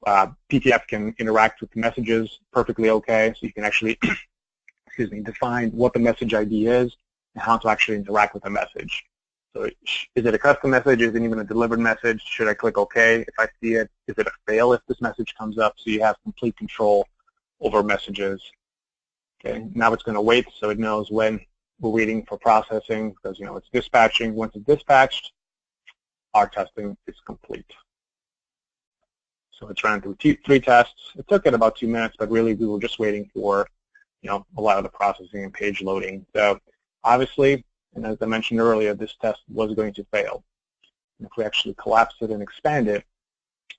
PTF can interact with the messages perfectly okay, so you can actually excuse me, define what the message ID is and how to actually interact with the message. So is it a custom message? Is it even a delivered message? Should I click OK if I see it? Is it a fail if this message comes up? So you have complete control over messages. Okay, now it's going to wait so it knows when we're waiting for processing because, it's dispatching. Once it's dispatched, our testing is complete. So it's ran through 3 tests. It took it about 2 minutes, but really we were just waiting for, a lot of the processing and page loading. So obviously, and as I mentioned earlier, this test was going to fail. And if we actually collapse it and expand it,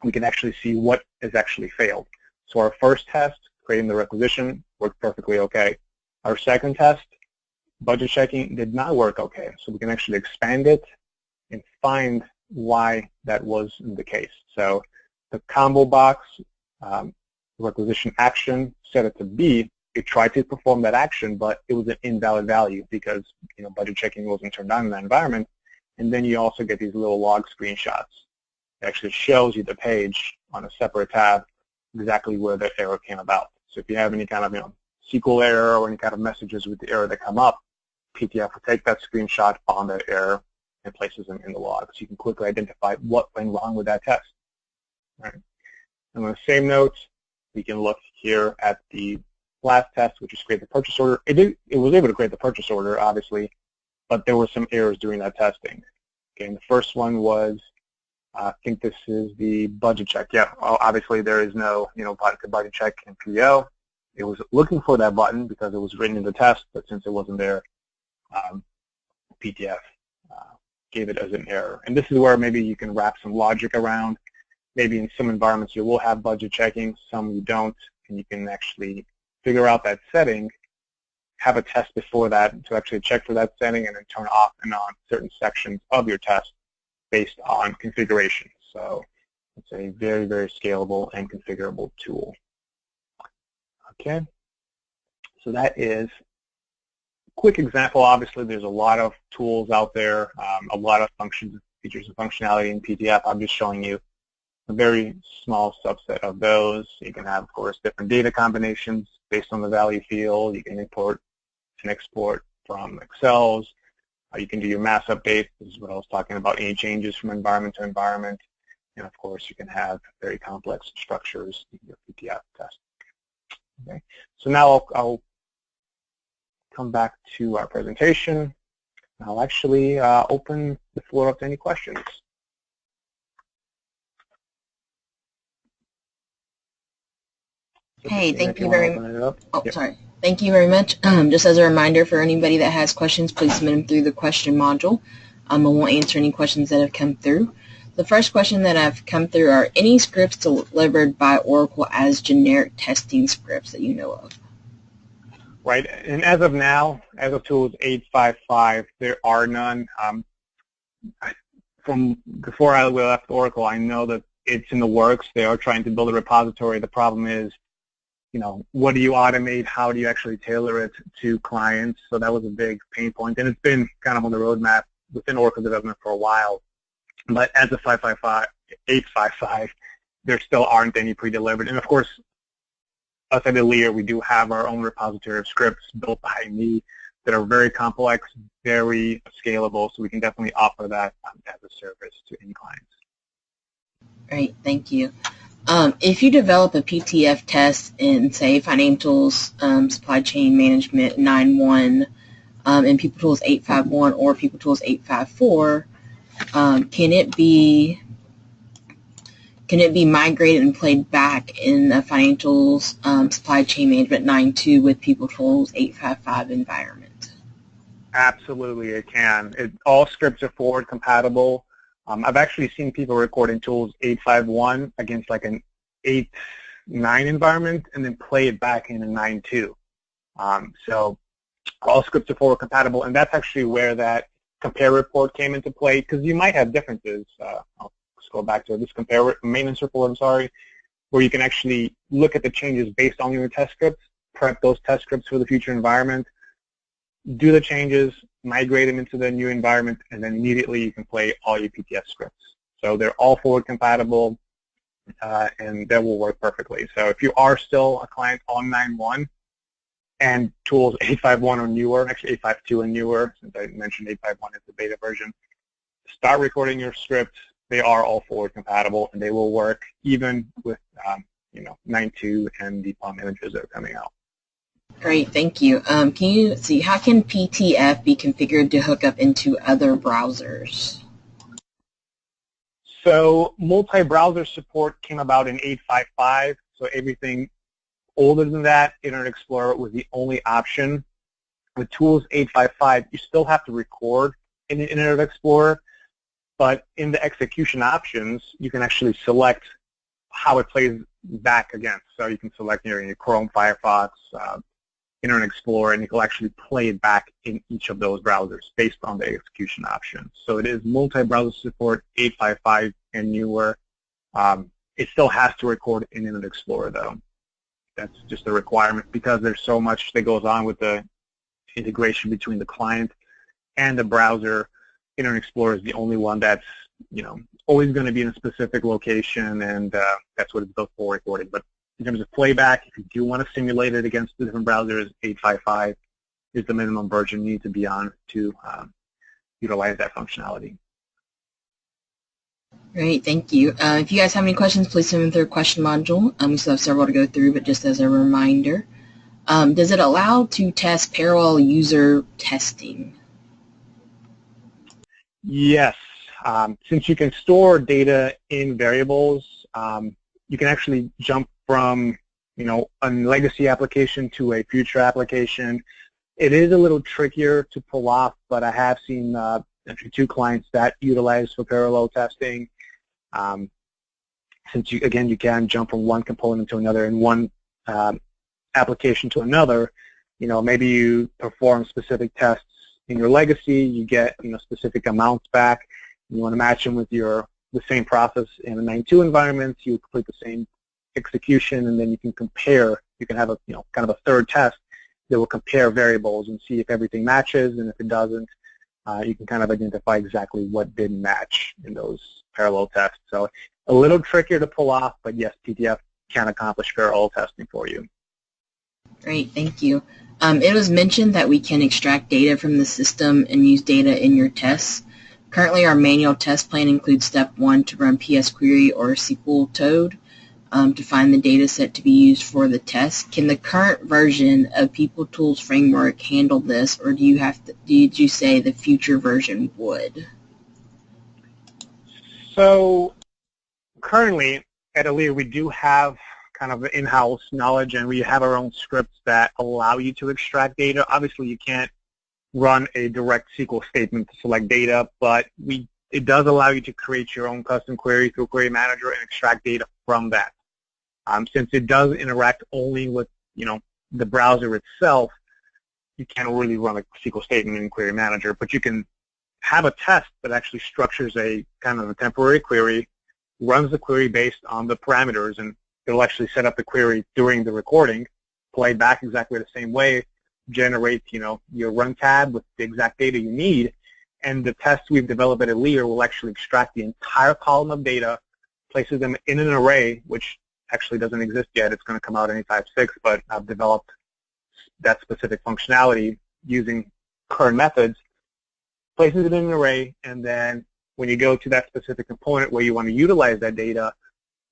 we can actually see what has actually failed. So our first test, creating the requisition, worked perfectly okay. Our second test, budget checking, did not work okay. So we can actually expand it and find why that was the case. So the combo box, requisition action, set it to B. It tried to perform that action, but it was an invalid value because budget checking wasn't turned on in that environment. And then you also get these little log screenshots. It actually shows you the page on a separate tab exactly where the error came about. So if you have any kind of SQL error or any kind of messages with the error that come up, PTF will take that screenshot on the error and places them in the log, so you can quickly identify what went wrong with that test. All right. And on the same note, we can look here at the last test, which is create the purchase order. It was able to create the purchase order, obviously, but there were some errors during that testing. Okay, and the first one was, I think this is the budget check. Yeah, obviously there is no, budget check in PO. It was looking for that button because it was written in the test, but since it wasn't there, PTF gave it as an error. And this is where maybe you can wrap some logic around. Maybe in some environments you will have budget checking, some you don't, and you can actually figure out that setting, have a test before that to actually check for that setting, and then turn off and on certain sections of your test based on configuration. So it's a very, very scalable and configurable tool. Okay, so that is a quick example. Obviously, there's a lot of tools out there, a lot of functions, features, and functionality in PTF. I'm just showing you a very small subset of those. You can have, of course, different data combinations based on the value field. You can import and export from Excels. You can do your mass updates. This is what I was talking about, any changes from environment to environment. And, of course, you can have very complex structures in your PTF test. Okay. So now I'll come back to our presentation. I'll actually open the floor up to any questions. Hey, thank you very much. Oh, yep. Sorry. Thank you very much. Just as a reminder for anybody that has questions, please submit them through the question module. I won't answer any questions that have come through. The first question that have come through are any scripts delivered by Oracle as generic testing scripts that you know of? Right, and as of now, as of tools 8.5.5, there are none. From before I left Oracle, I know that it's in the works. They are trying to build a repository. The problem is, what do you automate? How do you actually tailor it to clients? So that was a big pain point, and it's been kind of on the roadmap within Oracle development for a while. But as of 8.5.5, there still aren't any pre-delivered. And of course, us at Elire, we do have our own repository of scripts built by me that are very complex, very scalable, so we can definitely offer that as a service to any clients. Great, thank you. If you develop a PTF test in, say, financials, supply chain management 9.1, and PeopleTools 8.5.1 or PeopleTools 8.5.4, can it be migrated and played back in a financials supply chain management 9.2 with PeopleTools 8.5.5 environment? Absolutely, it can. All scripts are forward compatible. I've actually seen people recording tools 8.5.1 against like an 8.9 environment and then play it back in a 9.2. So all scripts are forward compatible, and that's actually where that compare report came into play, because you might have differences. I'll scroll back to this compare maintenance report, I'm sorry. where you can actually look at the changes based on your test scripts, prep those test scripts for the future environment, do the changes, migrate them into the new environment, and then immediately you can play all your PTF scripts. So they're all forward compatible, and that will work perfectly. So if you are still a client on 9.1 and tools 8.5.1 or newer, actually 8.5.2 and newer, since I mentioned 8.5.1 is the beta version, start recording your scripts. They are all forward compatible, and they will work even with 9.2 and the PUM images that are coming out. Great, thank you. Can you see how can PTF be configured to hook up into other browsers? So multi-browser support came about in 8.5.5. So everything older than that, Internet Explorer was the only option. With Tools 8.5.5, you still have to record in the Internet Explorer, but in the execution options, you can actually select how it plays back against. So you can select your Chrome, Firefox, Internet Explorer, and you can actually play it back in each of those browsers based on the execution options. So it is multi-browser support, 8.5.5 and newer. It still has to record in Internet Explorer, though. That's just a requirement because there's so much that goes on with the integration between the client and the browser. Internet Explorer is the only one that's always going to be in a specific location, and that's what it's built for, recording. But in terms of playback, if you do want to simulate it against the different browsers, 8.5.5 is the minimum version you need to be on to utilize that functionality. Great, thank you. If you guys have any questions, please send them through a question module. We still have several to go through, but just as a reminder, does it allow to test parallel user testing? Yes. Since you can store data in variables, you can actually jump from a legacy application to a future application. It is a little trickier to pull off, but I have seen actually 2 clients that utilize for parallel testing. Since you can jump from one component to another and one application to another. Maybe you perform specific tests in your legacy, you get specific amounts back. You want to match them with the same process in a 9.2 environment. You complete the same execution, and then you can compare. You can have a kind of a third test that will compare variables and see if everything matches, and if it doesn't, you can kind of identify exactly what didn't match in those parallel tests. So a little trickier to pull off, but yes, PTF can accomplish parallel testing for you. Great, thank you. It was mentioned that we can extract data from the system and use data in your tests. Currently, our manual test plan includes step 1 to run PS query or SQL toad to find the data set to be used for the test. Can the current version of PeopleTools framework handle this, or did you say the future version would? So currently at Elire, we do have kind of in-house knowledge, and we have our own scripts that allow you to extract data. Obviously, you can't run a direct SQL statement to select data, but it does allow you to create your own custom query through Query Manager and extract data from that. Since it does interact only with the browser itself, you can't really run a SQL statement in Query Manager, but you can have a test that actually structures a kind of a temporary query, runs the query based on the parameters, and it'll actually set up the query during the recording, play back exactly the same way, generate your run tab with the exact data you need, and the tests we've developed at Elire will actually extract the entire column of data, places them in an array, which actually doesn't exist yet. It's going to come out in 8.5.6, but I've developed that specific functionality using current methods, places it in an array, and then when you go to that specific component where you want to utilize that data,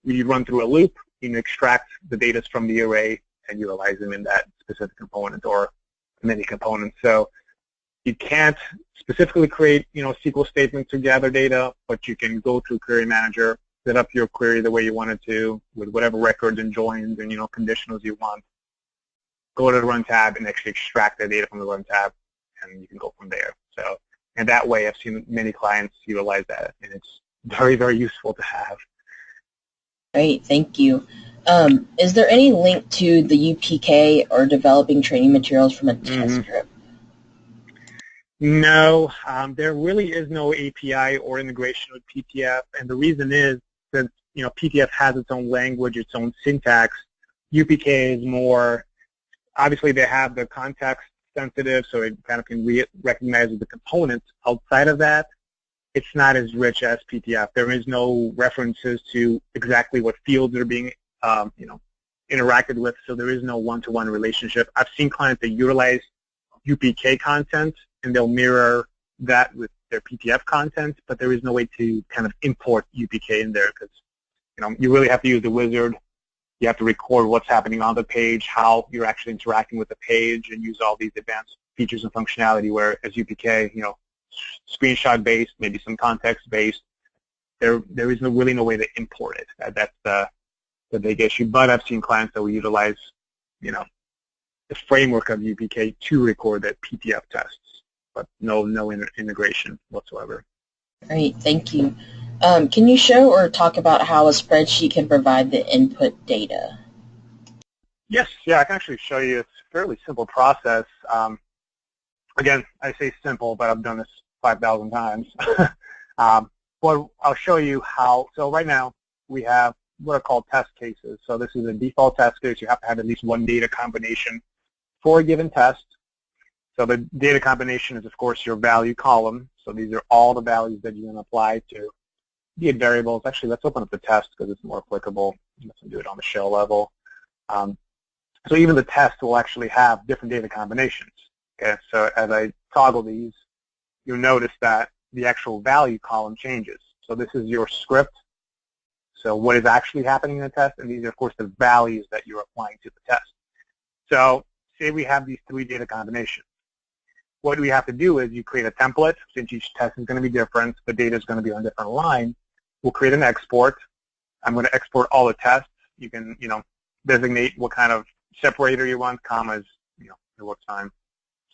you run through a loop, you can extract the data from the array and utilize them in that specific component or many components. So you can't specifically create SQL statements to gather data, but you can go through Query Manager, set up your query the way you want it to with whatever records and joins and conditionals you want. Go to the Run tab and actually extract the data from the Run tab, and you can go from there. So, and that way, I've seen many clients utilize that, and it's very, very useful to have. Great, thank you. Is there any link to the UPK or developing training materials from a test script? No, there really is no API or integration with PTF, and the reason is that PTF has its own language, its own syntax. UPK is more, obviously they have the context sensitive, so it kind of can recognize the components. Outside of that, it's not as rich as PTF. There is no references to exactly what fields are being, interacted with, so there is no one-to-one relationship. I've seen clients that utilize UPK content, and they'll mirror that with their PTF content, but there is no way to kind of import UPK in there because, you really have to use the wizard. You have to record what's happening on the page, how you're actually interacting with the page, and use all these advanced features and functionality, whereas UPK, screenshot-based, maybe some context-based, there is really no way to import it. That's the big issue. But I've seen clients that will utilize, the framework of UPK to record that PTF tests, but no integration whatsoever. Great, thank you. Can you show or talk about how a spreadsheet can provide the input data? Yes, yeah, I can actually show you. It's a fairly simple process. Again, I say simple, but I've done this 5,000 times. But I'll show you how. So right now we have what are called test cases. So this is a default test case. You have to have at least one data combination for a given test. So the data combination is, of course, your value column. So these are all the values that you're going to apply to be it variables. Actually, let's open up the test because it's more applicable. Let's do it on the shell level. So even the test will actually have different data combinations. Okay, so as I toggle these, you'll notice that the actual value column changes. So this is your script. So what is actually happening in the test, and these are, of course, the values that you're applying to the test. So say we have these three data combinations. What we have to do is you create a template. Since each test is going to be different, the data is going to be on a different line. We'll create an export. I'm going to export all the tests. You can, designate what kind of separator you want, commas, at what time.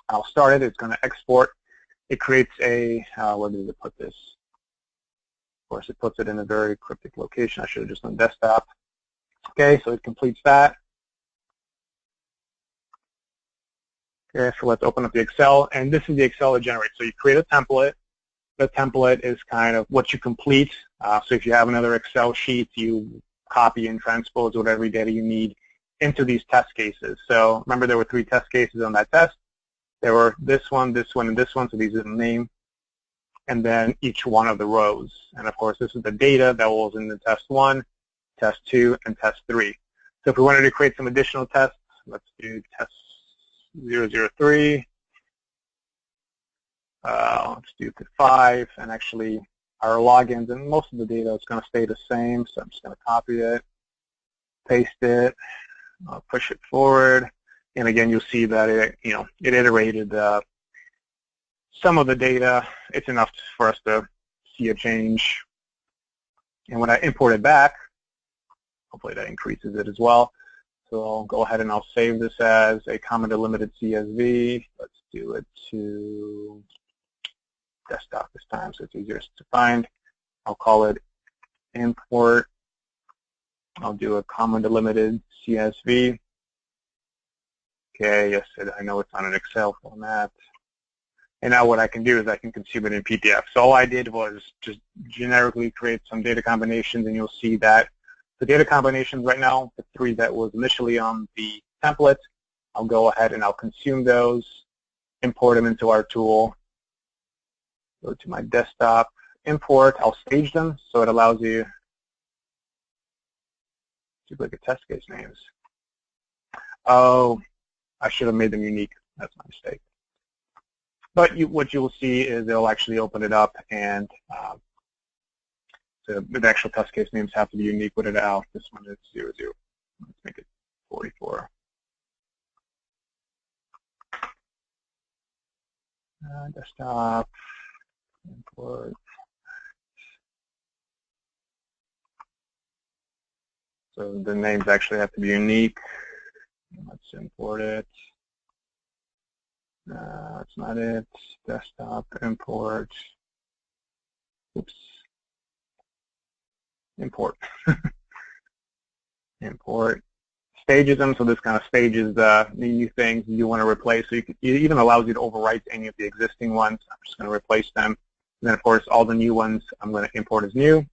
I'll start it. It's going to export. It creates a, where did it put this? Of course, it puts it in a very cryptic location. I should have just done desktop. Okay, so it completes that. Okay, so let's open up the Excel, and this is the Excel it generates. So you create a template. The template is kind of what you complete. So if you have another Excel sheet, you copy and transpose whatever data you need into these test cases. So remember, there were 3 test cases on that test. There were this one, and this one, so these are the name, and then each one of the rows. And of course, this is the data that was in the test 1, test 2, and test 3. So if we wanted to create some additional tests, let's do test 003. Let's do the 5, and actually our logins and most of the data is going to stay the same. So I'm just going to copy it, paste it, push it forward, and again you'll see that it iterated some of the data. It's enough for us to see a change. And when I import it back, hopefully that increases it as well. So I'll go ahead and I'll save this as a comma delimited CSV. Let's do it to desktop this time so it's easier to find. I'll call it import. I'll do a comma delimited CSV. Okay, yes, I know it's on an Excel format. And now what I can do is I can consume it in PTF. So all I did was just generically create some data combinations, and you'll see that the data combinations right now, the 3 that was initially on the template, I'll go ahead and I'll consume those, import them into our tool, go to my desktop, import, I'll stage them so it allows you to look at test case names. Oh, I should have made them unique. That's my mistake. But what you'll see is they'll actually open it up, and the actual test case names have to be unique with it out. This one is 00. Let's make it 44. Desktop, import. So the names actually have to be unique. Let's import it. That's not it. Desktop, import. Oops. Import. Import. Stages them, so this kind of stages the new things you want to replace. So it even allows you to overwrite any of the existing ones. I'm just going to replace them. And then, of course, all the new ones I'm going to import as new.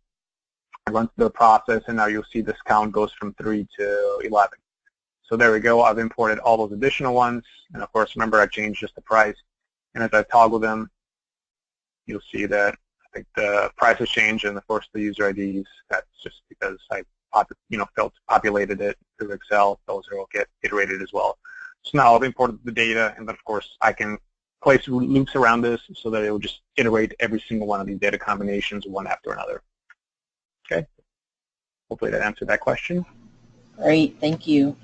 runs the process, and now you'll see this count goes from 3 to 11. So there we go. I've imported all those additional ones, and of course, remember I changed just the price. And as I toggle them, you'll see that I think the price has changed, and of course the user IDs. That's just because I populated it through Excel. Those will get iterated as well. So now I've imported the data, and then of course I can place loops around this so that it will just iterate every single one of these data combinations one after another. Okay. Hopefully that answered that question. Great, thank you.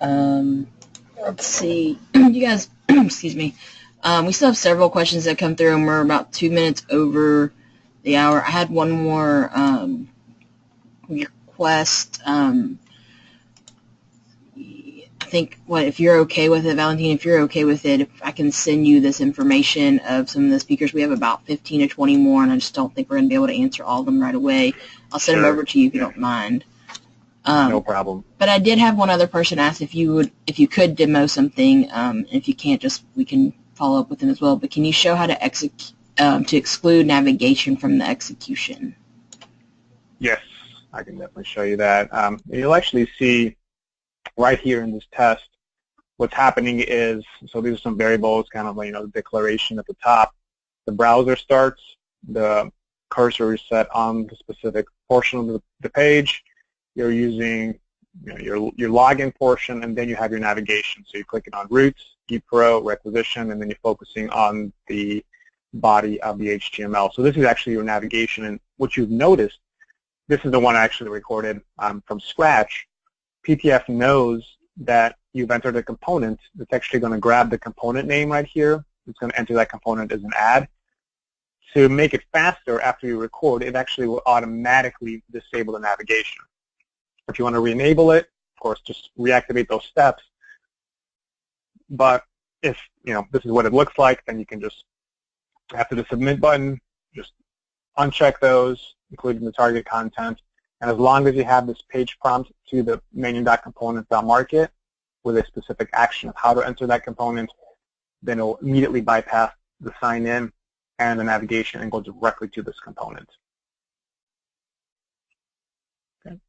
Let's see, you guys, excuse me. We still have several questions that come through, and we're about 2 minutes over the hour. I had one more request. I think, if you're okay with it, Valentine, if you're okay with it, if I can send you this information of some of the speakers. We have about 15 to 20 more, and I just don't think we're going to be able to answer all of them right away. I'll send them over to you if you don't mind. No problem. But I did have one other person ask if you could demo something. If you can't, we can follow up with them as well. But can you show how to exclude navigation from the execution? Yes, I can definitely show you that. You'll actually see right here in this test, what's happening is, so these are some variables, kind of like, the declaration at the top. The browser starts, the cursor is set on the specific portion of the page. You're using your login portion, and then you have your navigation. So you're clicking on routes, ePro, requisition, and then you're focusing on the body of the HTML. So this is actually your navigation, and what you've noticed, this is the one I actually recorded from scratch. PTF knows that you've entered a component. It's actually going to grab the component name right here. It's going to enter that component as an add. To make it faster after you record, it actually will automatically disable the navigation. If you want to re-enable it, of course, just reactivate those steps. But if this is what it looks like, then you can just, after the submit button, just uncheck those, including the target content. And as long as you have this page prompt to the menu.component.market with a specific action of how to enter that component, then it will immediately bypass the sign in and the navigation and go directly to this component. Okay.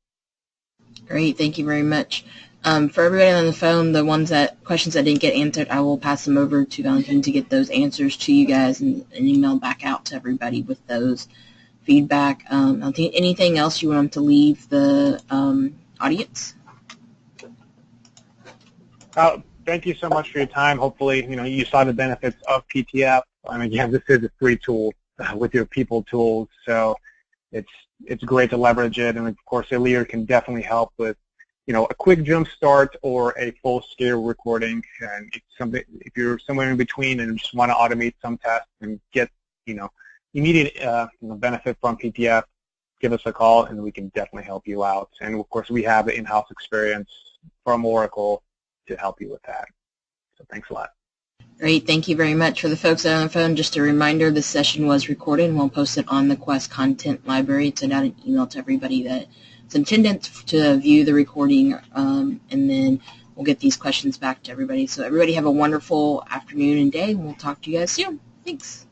Great, thank you very much. For everybody on the phone, questions that didn't get answered, I will pass them over to Valentine to get those answers to you guys and email back out to everybody with those feedback. Anything else you want them to leave the audience? Thank you so much for your time. Hopefully, you saw the benefits of PTF. Again, this is a free tool with your PeopleTools, so it's great to leverage it. And of course, Elire can definitely help with a quick jump start or a full-scale recording. And if you're somewhere in between and just want to automate some tests and get immediate benefit from PTF, give us a call and we can definitely help you out. And of course, we have the in-house experience from Oracle to help you with that. So thanks a lot. Great, thank you very much. For the folks that are on the phone, just a reminder, this session was recorded and we'll post it on the Quest content library. Send out an email to everybody that's in attendance to view the recording, and then we'll get these questions back to everybody. So everybody have a wonderful afternoon and day, and we'll talk to you guys soon. Thanks.